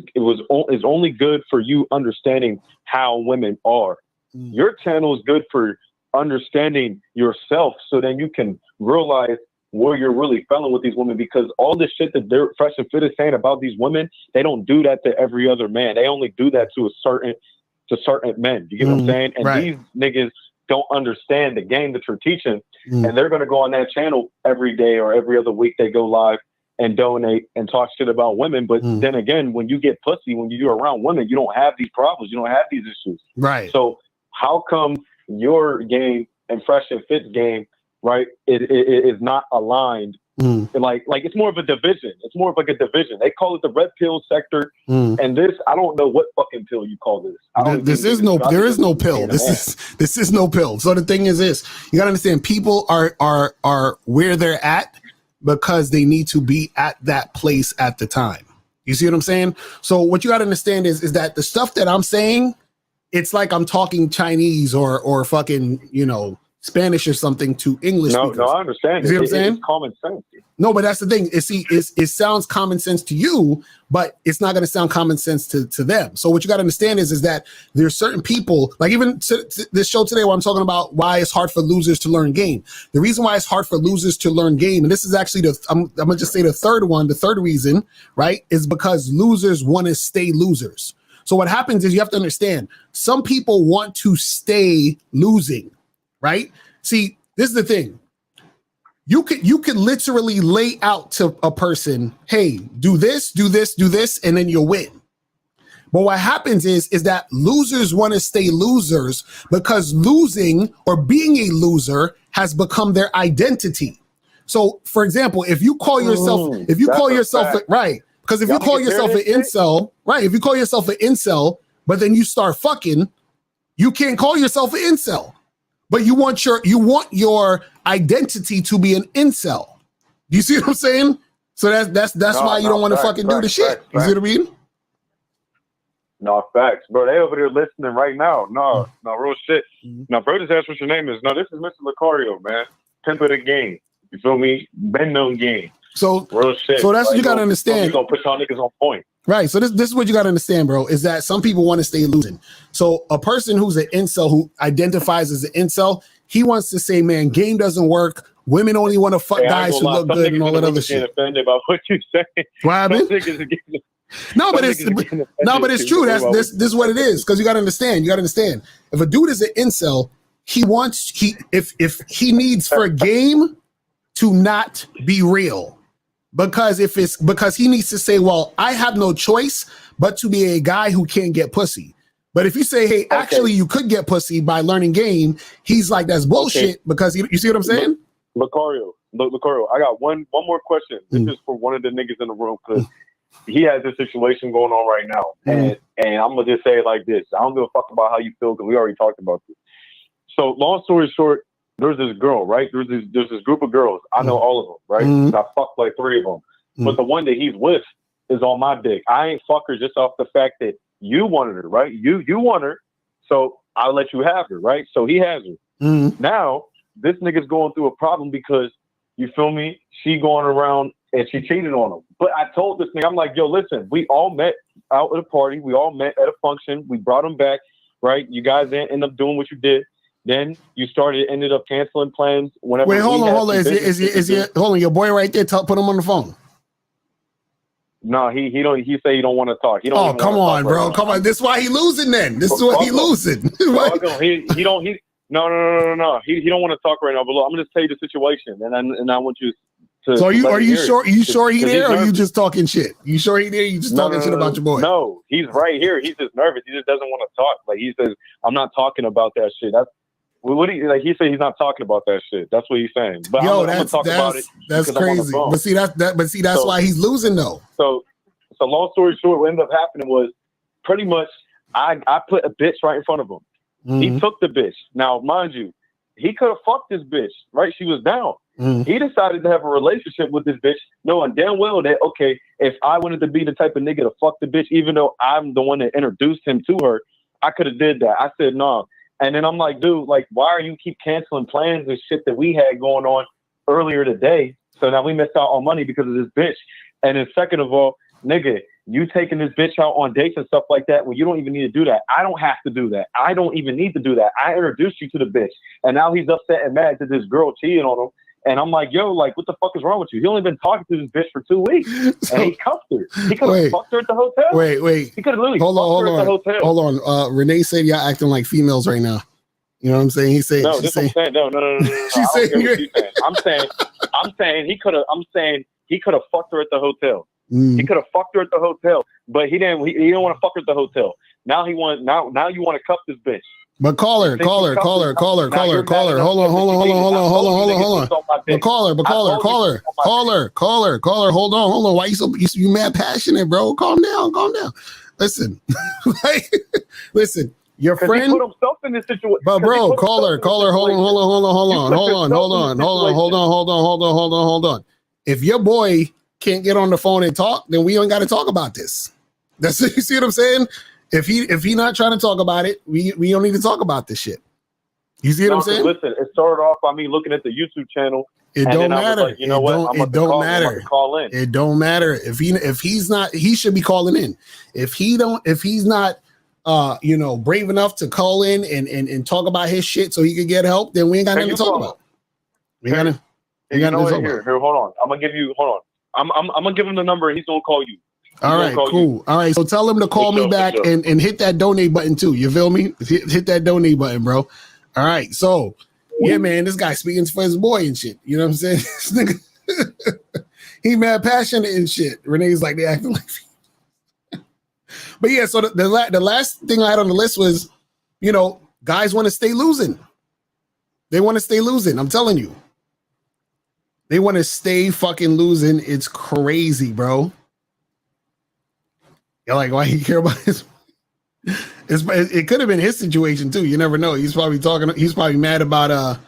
only good for you understanding how women are. Your channel is good for understanding yourself, so then you can realize where you're really feeling with these women, because all the shit that they're Fresh and Fit is saying about these women, they don't do that to every other man. They only do that to certain men. You get what I'm saying? And these niggas don't understand the game that you're teaching, and they're going to go on that channel every day or every other week. They go live and donate and talk shit about women. But then again, when you get pussy, when you're around women, you don't have these problems. You don't have these issues. Right. So how come your game and Fresh and Fit's game, right, it is not aligned? Like it's more of a division. It's more of like a division. They call it the red pill sector. And this, I don't know what fucking pill you call this. There is no pill. This is no pill. So the thing is this, you gotta understand, people are where they're at because they need to be at that place at the time. You see what I'm saying? So what you gotta understand is that the stuff that I'm saying, it's like I'm talking Chinese or fucking, Spanish or something to English speakers. No, I understand. You see what I'm saying? It's common sense. No, but that's the thing. It sounds common sense to you, but it's not going to sound common sense to them. So what you got to understand is that there's certain people, like even this show today where I'm talking about why it's hard for losers to learn game. The reason why it's hard for losers to learn game, and this is actually I'm going to just say the third reason, right, is because losers want to stay losers. So what happens is you have to understand, some people want to stay losing, right? See, this is the thing. You could literally lay out to a person, hey, do this, and then you'll win. But what happens is that losers want to stay losers because losing or being a loser has become their identity. So, for example, if you call yourself, right, because if you call yourself an incel, right, if you call yourself an incel, but then you start fucking, you can't call yourself an incel. But you want your identity to be an incel. Do you see what I'm saying? So that's why you don't want to fucking do the shit. You see what I mean? No, facts, bro. They over there listening right now. No, real shit. Now, bro, just ask what your name is. No, this is Mr. Lucario, man. Pimp of the game. You feel me? Been known game. So real shit. So that's what you gotta understand. You gonna put y'all niggas on point. Right. So this is what you gotta understand, bro, is that some people want to stay losing. So a person who's an incel, who identifies as an incel, he wants to say, man, game doesn't work. Women only want to fuck guys who look good and all that other shit. Offended about what you say. What happened? No, but it's true. This is what it is. Because you got to understand. If a dude is an incel, if he needs for a game to not be real, because he needs to say, well, I have no choice but to be a guy who can't get pussy. But if you say, hey, actually, you could get pussy by learning game, he's like, that's bullshit. Because you see what I'm saying? Lucario, I got one more question. This is for one of the niggas in the room, because he has this situation going on right now. And I'm going to just say it like this. I don't give a fuck about how you feel, because we already talked about this. So long story short, there's this girl, right? There's this group of girls. I know all of them, right? I fucked like 3 of them. But the one that he's with is on my dick. I ain't fuck her just off the fact that you wanted her, right? You want her, so I'll let you have her, right? So he has her. Now, this nigga's going through a problem because, you feel me? She going around and she cheated on him. But I told this nigga, I'm like, yo, listen, we all met out at a party. We all met at a function. We brought him back, right? You guys ended up doing what you did. Then you ended up canceling plans whenever. Wait, hold on. Hold on, your boy right there. Put him on the phone. No, he don't. He say he don't want to talk. Oh, come on, bro. Right, come on. This is why he losing. Then this is why he losing. He don't. No. He don't want to talk right now. But look, I'm gonna just tell you the situation, and I want you to. So are you sure? You sure he there, or are you just talking shit? You sure he there? You just talking shit about your boy? No, he's right here. He's just nervous. He just doesn't want to talk. Like he says, I'm not talking about that shit. That's. What he said he's not talking about that shit. That's what he's saying. But I'm gonna talk about it. That's crazy. But see that's why he's losing though. So long story short, what ended up happening was pretty much I put a bitch right in front of him. He took the bitch. Now, mind you, he could have fucked this bitch, right? She was down. He decided to have a relationship with this bitch, knowing damn well that, okay, if I wanted to be the type of nigga to fuck the bitch, even though I'm the one that introduced him to her, I could have did that. I said, no. And then I'm like, dude, like, why are you keep canceling plans and shit that we had going on earlier today? So now we missed out on money because of this bitch. And then second of all, nigga, you taking this bitch out on dates and stuff like that when you don't even need to do that. I don't have to do that. I don't even need to do that. I introduced you to the bitch. And now he's upset and mad that this girl cheated on him. And I'm like, yo, like, what the fuck is wrong with you? He only been talking to this bitch for 2 weeks. And he cuffed her. He could have fucked her at the hotel. Wait. He could have literally fucked her at the hotel. Hold on. Renee said y'all acting like females right now. You know what I'm saying? He said, no, this saying, I'm saying, no. She's saying, I'm saying he could have fucked her at the hotel. He could have fucked her at the hotel, but he didn't. He didn't want to fuck her at the hotel. Now you want to cuff this bitch. But call her. Hold on. Call her. Hold on. Why you mad passionate, bro? Calm down. Listen, listen. Your friend he put himself in this situation. But bro, call her. Hold on. If your boy can't get on the phone and talk, then we ain't got to talk about this. You see what I'm saying? If he not trying to talk about it, we don't need to talk about this shit. You see what I'm saying? Listen, it started off by me looking at the YouTube channel. It don't matter. Like, you know what? It don't matter. Call in. It don't matter. If he's not, he should be calling in. If he's not brave enough to call in and talk about his shit so he could get help, then we ain't got nothing to talk about. Here, hold on. I'm gonna give you. Hold on. I'm gonna give him the number and he's gonna call you. All right, cool. All right, so tell him to call me back and hit that donate button too. You feel me? Hit that donate button, bro. All right, so yeah, man, this guy speaking for his boy and shit. You know what I'm saying? This nigga, he mad passionate and shit. Renee's like, they acting like. But yeah, so the last thing I had on the list was, guys want to stay losing. They want to stay losing. I'm telling you. They want to stay fucking losing. It's crazy, bro. You're like, why he care about his? It could have been his situation too. You never know. He's probably mad about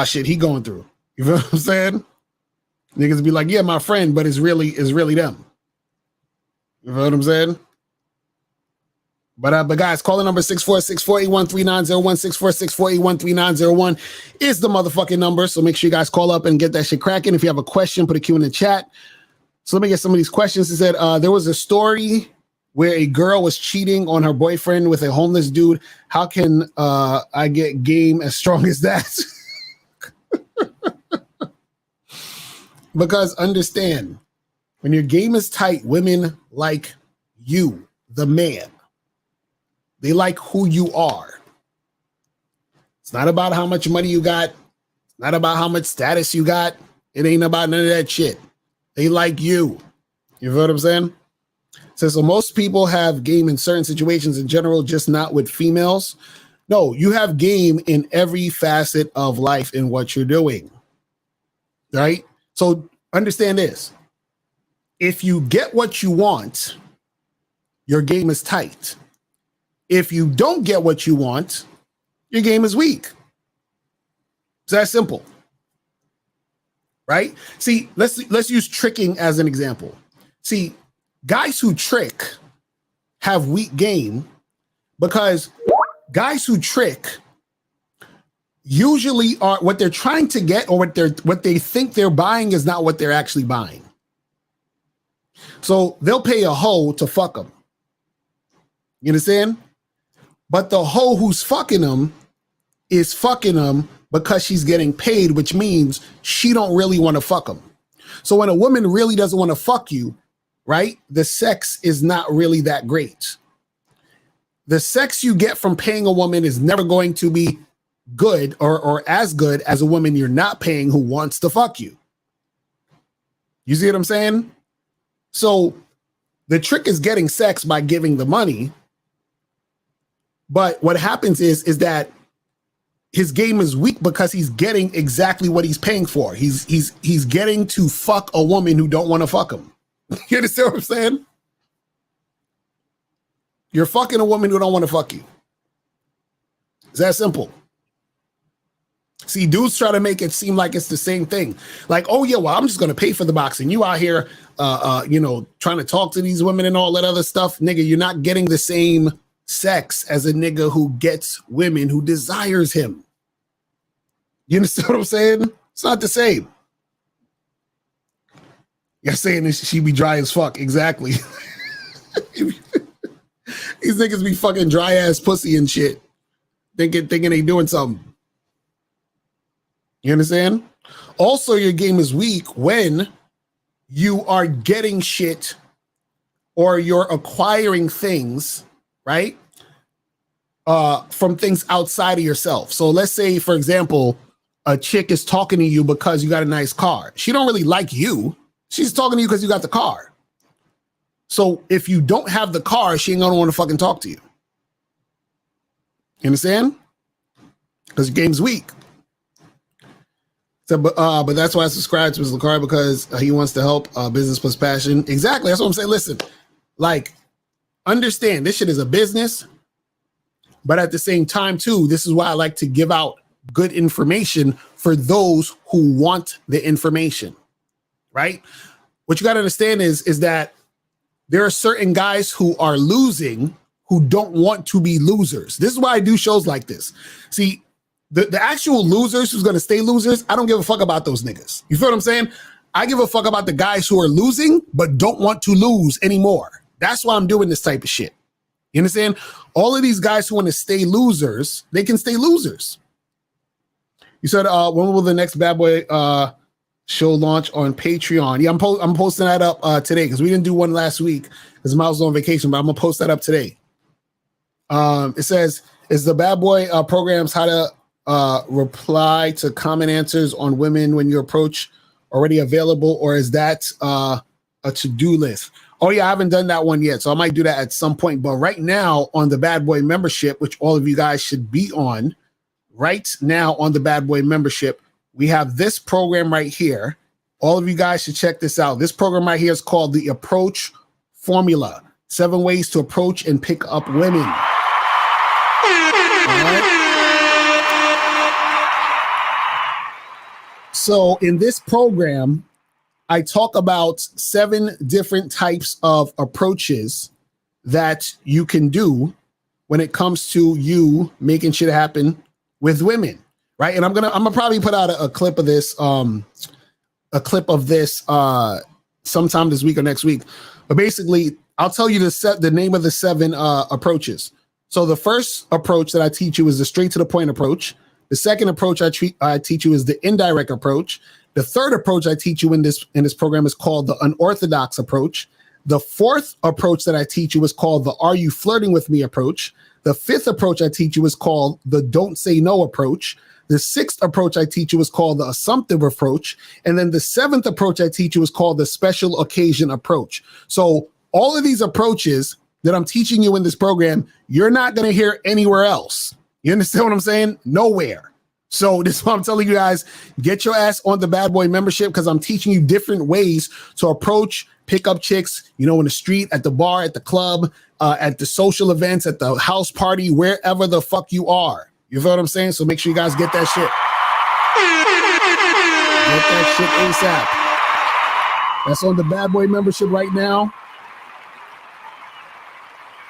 shit he going through. You feel what I'm saying? Niggas be like, yeah, my friend, but it's really them. You feel what I'm saying? But guys, call the number 646-481-3901. 646-481-3901 is the motherfucking number. So make sure you guys call up and get that shit cracking. If you have a question, put a Q in the chat. So let me get some of these questions. It said there was a story where a girl was cheating on her boyfriend with a homeless dude. How can I get game as strong as that? Because understand, when your game is tight, women like you, the man. They like who you are. It's not about how much money you got. It's not about how much status you got. It ain't about none of that shit. They like you. You feel what I'm saying? So most people have game in certain situations in general, just not with females. No, you have game in every facet of life in what you're doing. Right? So understand this. If you get what you want, your game is tight. If you don't get what you want, your game is weak. It's that simple. Right? See, let's use tricking as an example. See, guys who trick have weak game because guys who trick usually are what they're trying to get or what they think they're buying is not what they're actually buying. So they'll pay a hoe to fuck them. You understand? But the hoe who's fucking them is fucking them because she's getting paid, which means she don't really want to fuck them. So when a woman really doesn't want to fuck you, right, the sex is not really that great. The sex you get from paying a woman is never going to be good or as good as a woman you're not paying who wants to fuck you. You see what I'm saying? So the trick is getting sex by giving the money. But what happens is that his game is weak because he's getting exactly what he's paying for. He's getting to fuck a woman who don't want to fuck him. You understand what I'm saying? You're fucking a woman who don't want to fuck you. It's that simple. See, dudes try to make it seem like it's the same thing. Like, oh yeah, well, I'm just gonna pay for the boxing. You out here, trying to talk to these women and all that other stuff, nigga. You're not getting the same sex as a nigga who gets women who desires him. You understand what I'm saying? It's not the same. You're saying this, she be dry as fuck. Exactly. These niggas be fucking dry ass pussy and shit. Thinking they doing something. You understand? Also, your game is weak when you are getting shit or you're acquiring things, right? From things outside of yourself. So let's say, for example, a chick is talking to you because you got a nice car. She don't really like you. She's talking to you because you got the car. So if you don't have the car, she ain't gonna want to fucking talk to you. You understand? Because your game's weak. So, but that's why I subscribe to Mr. Lakari, because he wants to help business plus passion. Exactly. That's what I'm saying. Listen, like, understand this shit is a business, but at the same time, too, this is why I like to give out good information for those who want the information, right? What you got to understand is that there are certain guys who are losing who don't want to be losers. This is why I do shows like this. See, the actual losers who's going to stay losers, I don't give a fuck about those niggas. You feel what I'm saying? I give a fuck about the guys who are losing but don't want to lose anymore. That's why I'm doing this type of shit. You understand? All of these guys who want to stay losers, they can stay losers. You said, when will the next Bad Boy show launch on Patreon? Yeah, I'm posting that up today because we didn't do one last week because Miles was on vacation, but I'm going to post that up today. It says, is the Bad Boy programs how to reply to comment answers on women when you approach already available, or is that a to-do list? Oh yeah, I haven't done that one yet, so I might do that at some point. But right now on the Bad Boy membership, which all of you guys should be on, right now on the Bad Boy membership, we have this program right here. All of you guys should check this out. This program right here is called the Approach Formula: 7 ways to approach and pick up women. All right. So in this program, I talk about 7 different types of approaches that you can do when it comes to you making shit happen with women, right? And I'm gonna probably put out a clip of this, sometime this week or next week. But basically, I'll tell you the name of the 7 approaches. So the first approach that I teach you is the straight to the point approach. The second approach I teach you is the indirect approach. The third approach I teach you in this program is called the unorthodox approach. The fourth approach that I teach you is called the "Are you flirting with me" approach. The fifth approach I teach you is called the "Don't say no" approach. The sixth approach I teach you is called the assumptive approach. And then the seventh approach I teach you is called the special occasion approach. So all of these approaches that I'm teaching you in this program, you're not going to hear anywhere else. You understand what I'm saying? Nowhere. So this is why I'm telling you guys, get your ass on the Bad Boy membership, because I'm teaching you different ways to approach, pick up chicks, in the street, at the bar, at the club, at the social events, at the house party, wherever the fuck you are. You feel what I'm saying? So make sure you guys get that shit. Get that shit ASAP. That's on the Bad Boy membership right now.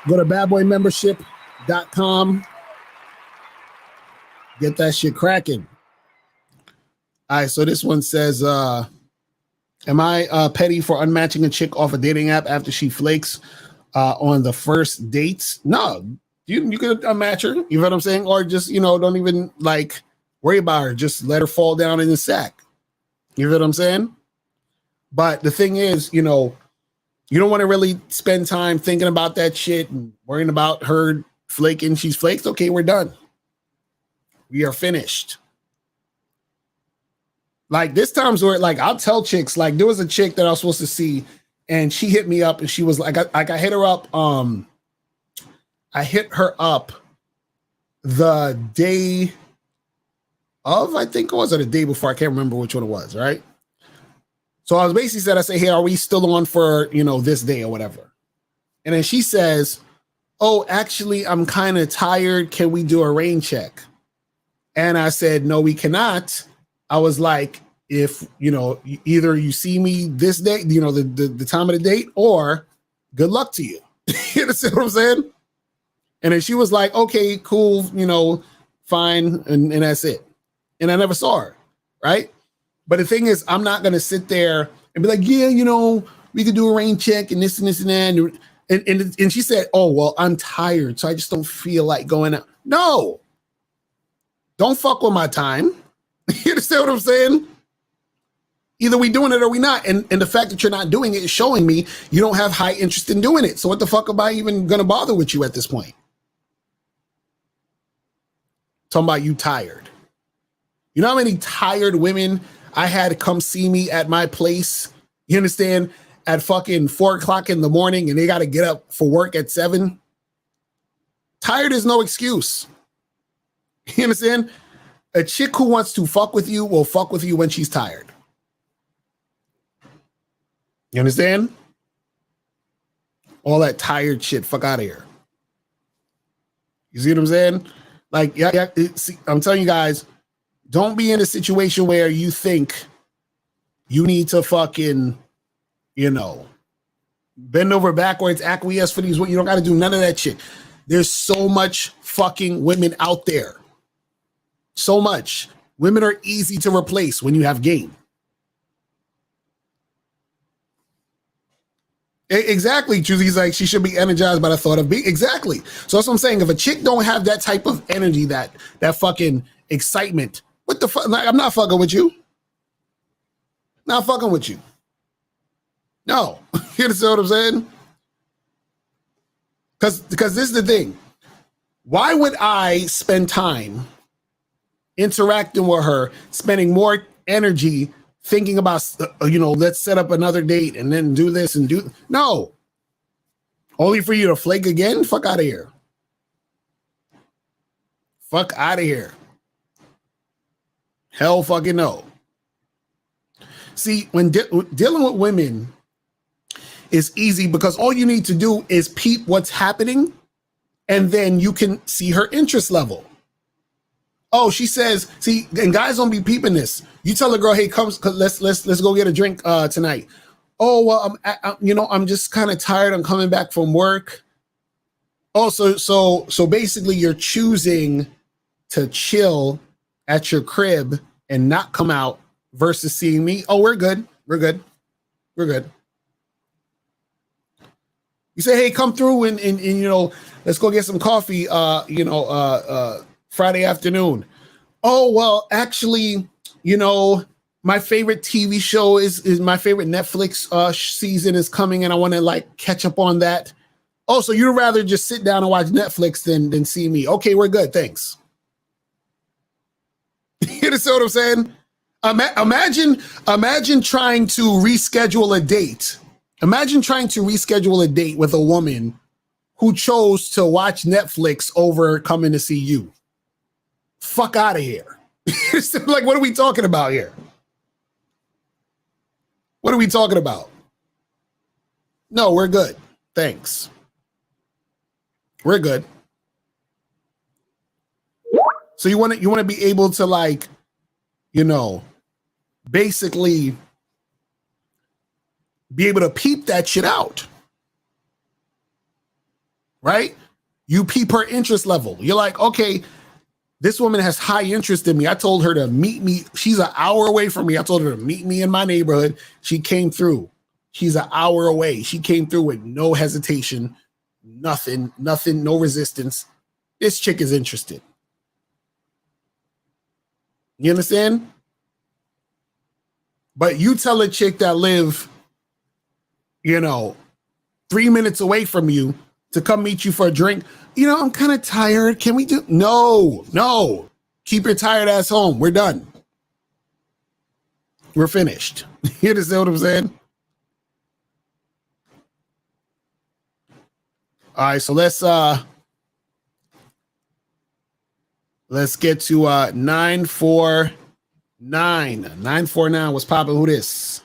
Go to badboymembership.com. Get that shit cracking. All right, so this one says, am I petty for unmatching a chick off a dating app after she flakes on the first dates? No, you could unmatch her. You know what I'm saying? Or just, don't even worry about her. Just let her fall down in the sack. You know what I'm saying? But the thing is, you don't want to really spend time thinking about that shit and worrying about her flaking. She's flaked. Okay, we're done. We are finished. This times where I'll tell chicks, there was a chick that I was supposed to see and she hit me up and she was I hit her up. I hit her up the day of, I think it was, or the day before. I can't remember which one it was. Right. So I was basically said, I say, hey, are we still on for, this day or whatever? And then she says, oh, actually, I'm kind of tired. Can we do a rain check? And I said, no, we cannot. I was like, if, either you see me this day, the time of the date, or good luck to you. You understand what I'm saying? And then she was like, okay, cool, fine. And that's it. And I never saw her. Right. But the thing is, I'm not going to sit there and be like, yeah, we could do a rain check and this and this and that. And she said, oh, well, I'm tired, so I just don't feel like going out. No. Don't fuck with my time. You understand what I'm saying? Either we doing it or we not. And the fact that you're not doing it is showing me you don't have high interest in doing it. So what the fuck am I even going to bother with you at this point? Talking about you tired. You know how many tired women I had come see me at my place? You understand? At fucking 4:00 in the morning and they got to get up for work at 7. Tired is no excuse. You understand? A chick who wants to fuck with you will fuck with you when she's tired. You understand? All that tired shit, fuck out of here. You see what I'm saying? I'm telling you guys, don't be in a situation where you think you need to fucking, bend over backwards, acquiesce for these. You don't got to do none of that shit. There's so much fucking women out there. So much. Women are easy to replace when you have game. Exactly. Judy's like, she should be energized by the thought of being. Exactly. So that's what I'm saying. If a chick don't have that type of energy, that fucking excitement, what the fuck? I'm not fucking with you. Not fucking with you. No. You understand what I'm saying? Because this is the thing. Why would I spend time interacting with her, spending more energy thinking about, let's set up another date and then do this and do. No. Only for you to flake again? Fuck out of here. Fuck out of here. Hell fucking no. See, when dealing with women is easy because all you need to do is peep what's happening and then you can see her interest level. Oh, she says, see, and guys don't be peeping this. You tell a girl, hey, come, let's go get a drink tonight. Oh, well, I'm just kind of tired. I'm coming back from work. Oh, so basically you're choosing to chill at your crib and not come out versus seeing me. Oh, we're good. We're good. We're good. You say, hey, come through and you know, let's go get some coffee, Friday afternoon. Oh, well, actually, you know, my favorite TV show is my favorite Netflix season is coming and I want to like catch up on that. Oh, so you'd rather just sit down and watch Netflix than see me. Okay, we're good. Thanks. You understand what I'm saying? Imagine trying to reschedule a date. Imagine trying to reschedule a date with a woman who chose to watch Netflix over coming to see you. Fuck out of here. Like, what are we talking about here? What are we talking about? No, we're good. Thanks. We're good. So you want to be able to, like, you know, basically be able to peep that shit out. Right? You peep her interest level. You're like, okay, this woman has high interest in me. I told her to meet me. She's an hour away from me. I told her to meet me in my neighborhood. She came through. She's an hour away. She came through with no hesitation, nothing, no resistance. This chick is interested. You understand? But you tell a chick that live, 3 minutes away from you to come meet you for a drink. I'm kind of tired. Can we do? No. Keep your tired ass home. We're done. We're finished. You understand what I'm saying? All right, so let's get to 949. 949. What's popping? Who this?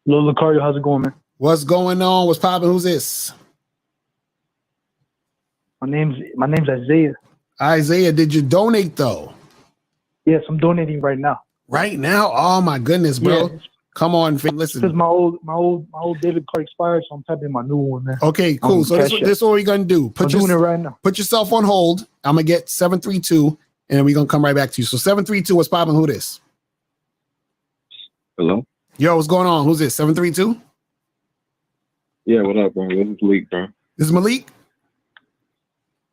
Lil Lucario, how's it going, man? What's going on? What's popping? Who's this? My name's Isaiah. Isaiah, did you donate though? Yes, I'm donating right now. Right now? Oh my goodness, bro. Yeah. Come on, listen. Because my old debit card expired, so I'm typing my new one, man. Okay, cool. So this is what we're gonna do. I'm doing it right now. Put yourself on hold. I'm gonna get 732, and we're gonna come right back to you. So 732, what's popping? Who this? Hello? Yo, what's going on? Who's this? 732? Yeah, what up, bro? This is Malik, bro. This is Malik?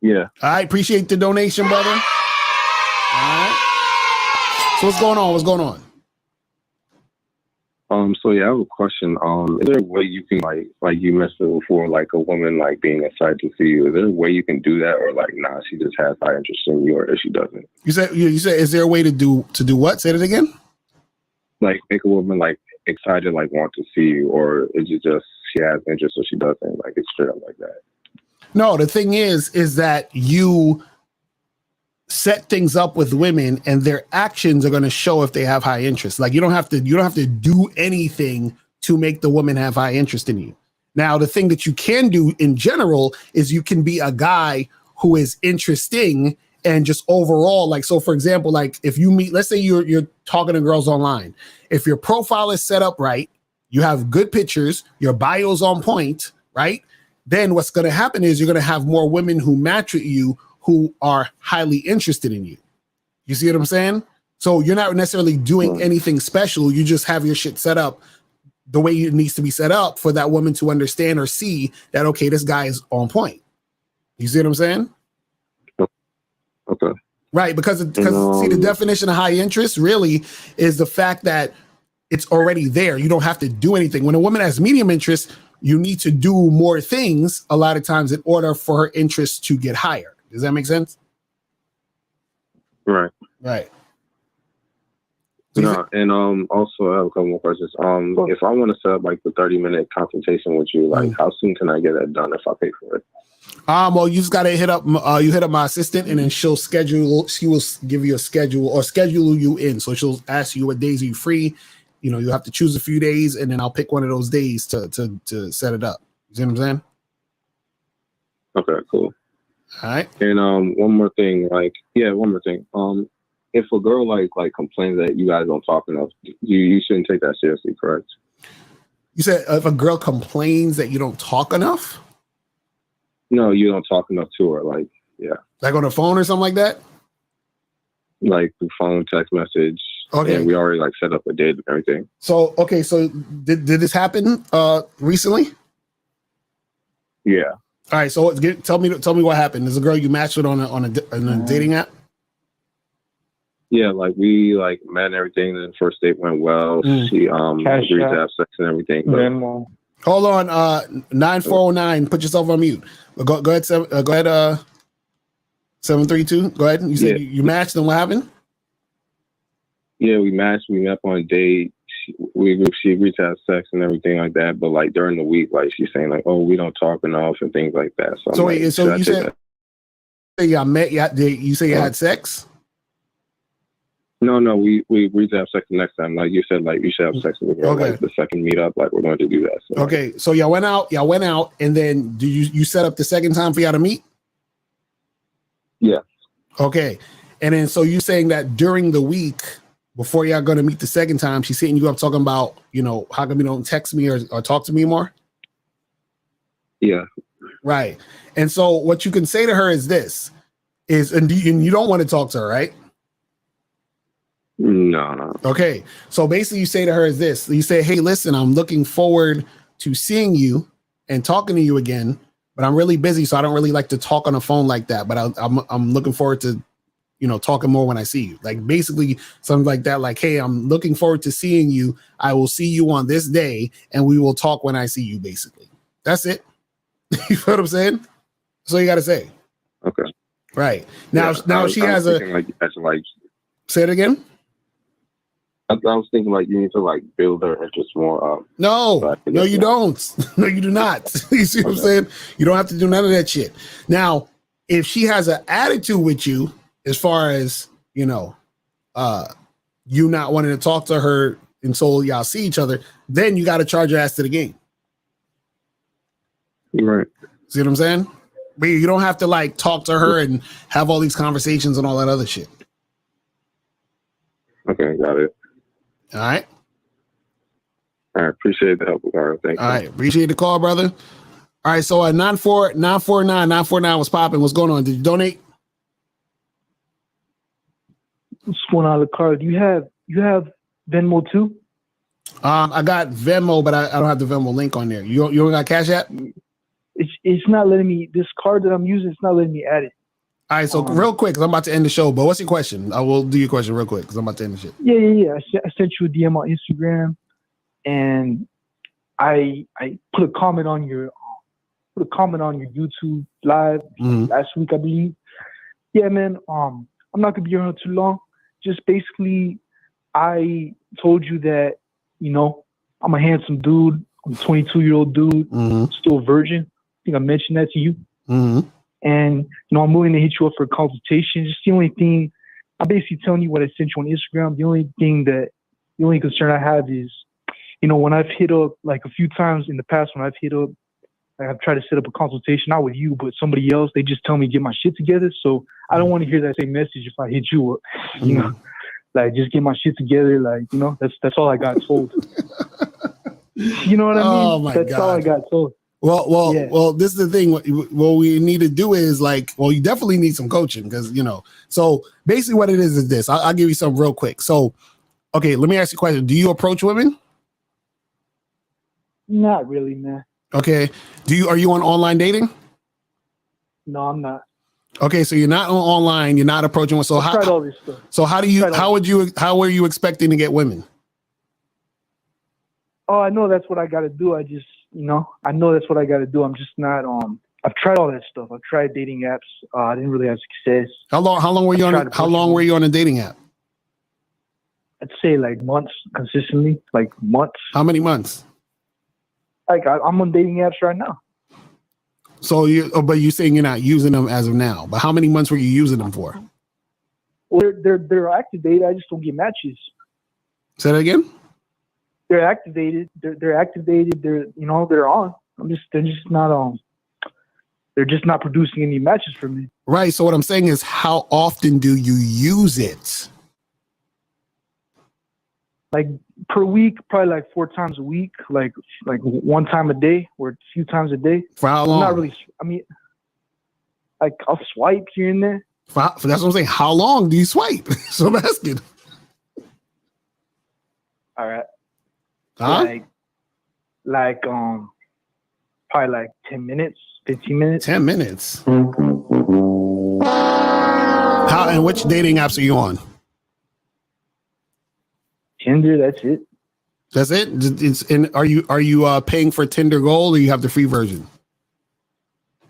Yeah. I appreciate the donation, brother. All right. So what's going on? What's going on? So yeah, I have a question. Is there a way you can like you mentioned before, like a woman like being excited to see you? Is there a way you can do that, or like nah, she just has high interest in you, or if she doesn't? You said is there a way to do what? Say that again. Like make a woman like excited, like want to see you, or is it just she has interest or she doesn't? Like it's straight up like that. No, the thing is that you set things up with women and their actions are going to show if they have high interest. Like you don't have to do anything to make the woman have high interest in you. Now, the thing that you can do in general is you can be a guy who is interesting and just overall, like, so for example, like if you meet, let's say you're talking to girls online, if your profile is set up right, you have good pictures, your bio's on point, right? Then what's going to happen is you're going to have more women who match with you who are highly interested in you. You see what I'm saying? So you're not necessarily doing anything special. You just have your shit set up the way it needs to be set up for that woman to understand or see that, okay, this guy is on point. You see what I'm saying? Okay. Right, because see, the definition of high interest really is the fact that it's already there. You don't have to do anything. When a woman has medium interest, you need to do more things a lot of times in order for her interest to get higher. Does that make sense? Right. Right. No, and also I have a couple more questions. If I want to set up like the 30-minute consultation with you, like how soon can I get that done if I pay for it? Well, you just gotta hit up my assistant, and then she will give you a schedule or schedule you in. So she'll ask you what days are you free. You have to choose a few days, and then I'll pick one of those days to set it up. You see what I'm saying? Okay, cool. All right. And one more thing. If a girl like complains that you guys don't talk enough, you shouldn't take that seriously, correct? You said if a girl complains that you don't talk enough? No, you don't talk enough to her. Like, yeah, Like on the phone or something like that? like the phone, text message. Okay. And we already like set up a date and everything. So, okay. So did this happen recently? Yeah. All right. So tell me what happened. There's a girl you matched with on a dating app? Yeah, like we like met and everything. The first date went well. She Cash agreed out. to have sex and everything. But Venmo. Hold on, 9409. Put yourself on mute. Go ahead. Go ahead. 732. Go ahead. You said you matched, and what happened? yeah, we matched. We met up on a date. She agreed to have sex and everything like that. But like during the week, like she's saying like, "Oh, we don't talk enough" and things like that. So, So I'm like, wait, so you said y'all met? You say you had sex? No, we agreed to have sex the next time. Like you said, like you should have sex with a girl. Okay. Like the second meetup, like we're going to do that. So, Okay, so y'all went out, and then do you set up the second time for y'all to meet? Yeah. Okay, and then so you saying that during the week before y'all going to meet the second time, she's hitting you up talking about, how come you don't text me or talk to me more? Yeah. Right, and so what you can say to her is this: and you don't want to talk to her, right? No. Okay, so basically you say to her is this: you say, "Hey, listen, I'm looking forward to seeing you and talking to you again, but I'm really busy, so I don't really like to talk on the phone like that. But I'm looking forward to, talking more when I see you." Like basically something like that. Like, "Hey, I'm looking forward to seeing you. I will see you on this day, and we will talk when I see you." Basically, that's it. You know what I'm saying? That's all you got to say. Okay. Right now, she has a. Like, Say it again. I was thinking like you need to like build her interest more up. No, you don't. No, you do not. You see what I'm saying? You don't have to do none of that shit. Now, if she has an attitude with you, as far as, you not wanting to talk to her until y'all see each other, then you got to charge your ass to the game. Right. See what I'm saying? But you don't have to like talk to her and have all these conversations and all that other shit. Okay, got it. All right. I appreciate the help, Ricardo. Thank you. All right. Appreciate the call, brother. All right. So 949 was popping. What's going on? Did you donate? What's going on, Ricardo? You have Venmo too? I got Venmo, but I don't have the Venmo link on there. You don't got Cash App? It's not letting me. This card that I'm using, it's not letting me add it. All right, so real quick, because I'm about to end the show, but what's your question? I will do your question real quick because I'm about to end the shit. Yeah. I sent you a DM on Instagram, and I put a comment on your YouTube live last week, I believe. Yeah, man. I'm not gonna be here too long. Just basically, I told you that I'm a handsome dude. I'm a 22-year-old dude, still a virgin. I think I mentioned that to you. And, I'm willing to hit you up for a consultation. Just the only thing, I'm basically telling you what I sent you on Instagram. The only concern I have is, when I've hit up, like a few times in the past, when I've hit up, like I've tried to set up a consultation, not with you, but somebody else, they just tell me to get my shit together. So I don't want to hear that same message if I hit you up, like just get my shit together. Like, that's all I got told. You know what I mean? Oh my That's God. all I got told. Well, this is the thing. What we need to do is you definitely need some coaching because, so basically what it is this. I'll give you some real quick. So, okay, let me ask you a question. Do you approach women? Not really, man. Okay. Are you on online dating? No, I'm not. Okay, so you're not on online, you're not approaching one. So I tried all this stuff. So how were you expecting to get women? Oh, I know that's what I got to do. I just, I know that's what I got to do. I'm just not, I've tried all that stuff. I've tried dating apps. I didn't really have success. How long were you on a dating app? I'd say like months consistently, like months. How many months? Like I'm on dating apps right now. So but you're saying you're not using them as of now, but how many months were you using them for? Well, they're activated. I just don't get matches. Say that again? They're activated. They're activated. They're on. They're just not producing any matches for me. Right. So what I'm saying is, how often do you use it? Like per week, probably like 4 times a week, like one time a day or a few times a day. For how long? Not really. I mean, Like I'll swipe here and there. That's what I'm saying. How long do you swipe? So I'm asking. All right. Huh? Like probably like 10 minutes, 15 minutes. 10 minutes. How and which dating apps are you on? Tinder, that's it. That's it? Are you paying for Tinder Gold, or you have the free version?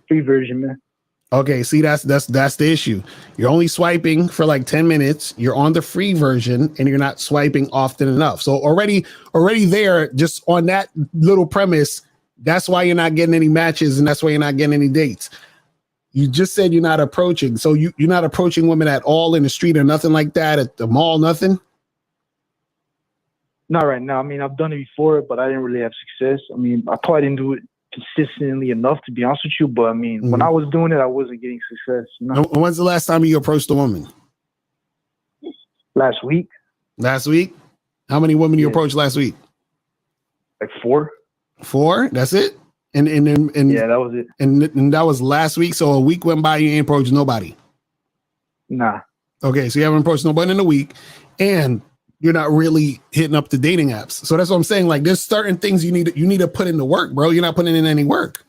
Free version, man. Okay, see, that's the issue. You're only swiping for like 10 minutes. You're on the free version, and you're not swiping often enough. So already there, just on that little premise, that's why you're not getting any matches, and that's why you're not getting any dates. You just said you're not approaching. So you're not approaching women at all in the street or nothing like that, at the mall, nothing? Not right now. I mean, I've done it before, but I didn't really have success. I mean, I probably didn't do it consistently enough, to be honest with you. But I mean, when I was doing it, I wasn't getting success. You know? When's the last time you approached a woman? Last week. Last week? How many women you approached last week? Like 4. 4? That's it? And yeah, that was it. And that was last week. So a week went by, you ain't approached nobody. Nah. Okay, so you haven't approached nobody in a week, and you're not really hitting up the dating apps. So that's what I'm saying. Like, there's certain things you need to put in the work, bro. You're not putting in any work.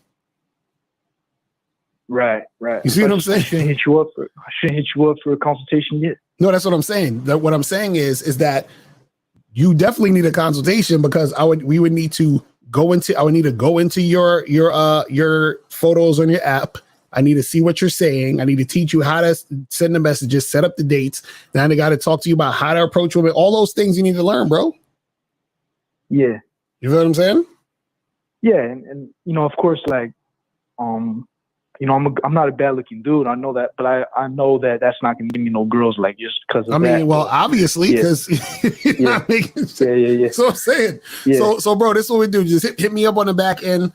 Right. You see what I'm saying? I shouldn't hit you up for a consultation yet. No, that's what I'm saying. What I'm saying is that you definitely need a consultation, because I would need to go into your photos on your app. I need to see what you're saying. I need to teach you how to send the messages, set up the dates. Then I got to talk to you about how to approach women. All those things you need to learn, bro. Yeah. You feel what I'm saying? Yeah, and you know, of course, like, you know, I'm not a bad looking dude. I know that, but I know that that's not gonna give me no girls, like, just because of that. I mean, well, obviously, because you're not making sense. Yeah. So I'm saying, so bro, this is what we do. Just hit me up on the back end.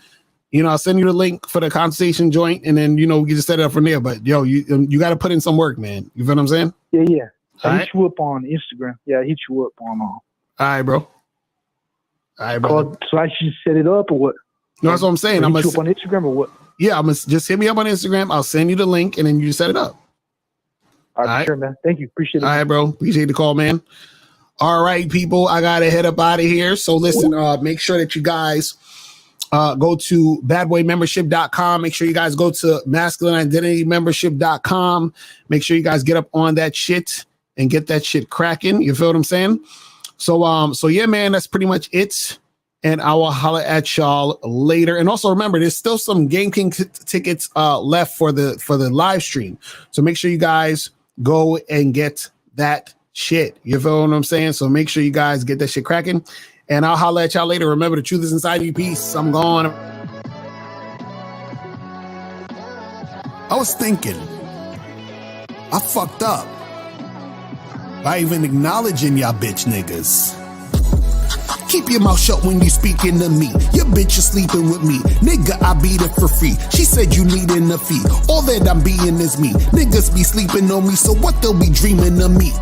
You know, I'll send you the link for the consultation joint, and then, you know, we can just set it up from there. But yo, you got to put in some work, man. You feel what I'm saying? Yeah. I hit you up on Instagram. Yeah, I hit you up on. All right, bro. So I should set it up or what? No, that's what I'm saying. I'm gonna hit you up on Instagram or what? Yeah, I'm gonna just hit me up on Instagram. I'll send you the link, and then you set it up. All right, sure, man. Thank you. Appreciate it. All right, bro. Appreciate the call, man. All right, people. I gotta head up out of here. So listen, make sure that you guys go to badboymembership.com. Make sure you guys go to masculineidentitymembership.com. Make sure you guys get up on that shit and get that shit cracking. You feel what I'm saying? So yeah, man, that's pretty much it. And I will holler at y'all later. And also remember, there's still some Game King tickets left for the live stream. So make sure you guys go and get that shit. You feel what I'm saying? So make sure you guys get that shit cracking. And I'll holler at y'all later. Remember, the truth is inside you. Peace. I'm gone. I was thinking, I fucked up by even acknowledging y'all bitch niggas. Keep your mouth shut when you speaking to me. Your bitch is sleeping with me. Nigga, I beat it for free. She said you needin' a fee. All that I'm being is me. Niggas be sleeping on me, so what they'll be dreaming of me?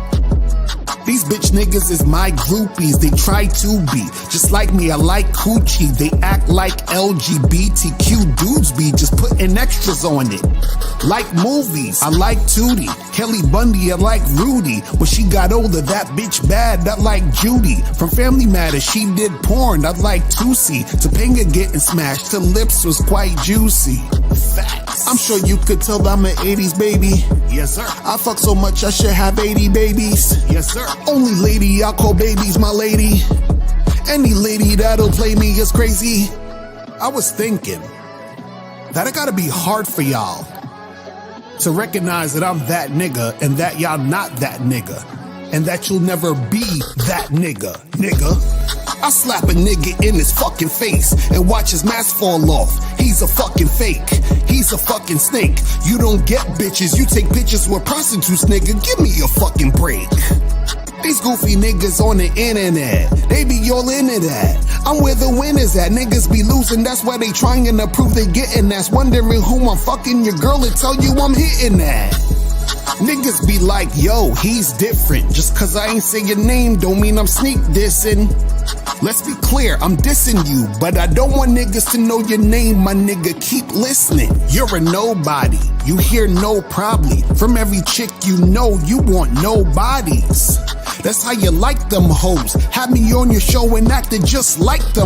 These bitch niggas is my groupies. They try to be just like me. I like coochie. They act like LGBTQ dudes be just putting extras on it. Like movies, I like Tootie. Kelly Bundy, I like Rudy. When she got older, that bitch bad, I like Judy. From Family Matters, she did porn, I like Tootsie. Topanga getting smashed, her lips was quite juicy. Facts. I'm sure you could tell I'm an 80s baby. Yes, sir. I fuck so much I should have 80 babies. Yes, sir. Only lady I call babies my lady. Any lady that'll play me is crazy. I was thinking that it gotta be hard for y'all to recognize that I'm that nigga and that y'all not that nigga. And that you'll never be that nigga. I slap a nigga in his fucking face and watch his mask fall off. He's a fucking fake. He's a fucking snake. You don't get bitches. You take pictures with prostitutes, nigga. Give me a fucking break. These goofy niggas on the internet, they be all into that. I'm where the winners at. Niggas be losing, that's why they trying to prove they getting. That's wondering who I'm fucking. Your girl will tell you I'm hitting that. Niggas be like, yo, he's different. Just cause I ain't say your name don't mean I'm sneak dissing. Let's be clear, I'm dissing you, but I don't want niggas to know your name, my nigga, keep listening. You're a nobody, you hear no probably. From every chick you know, you want nobodies. That's how you like them hoes. Had me on your show and acted just like them.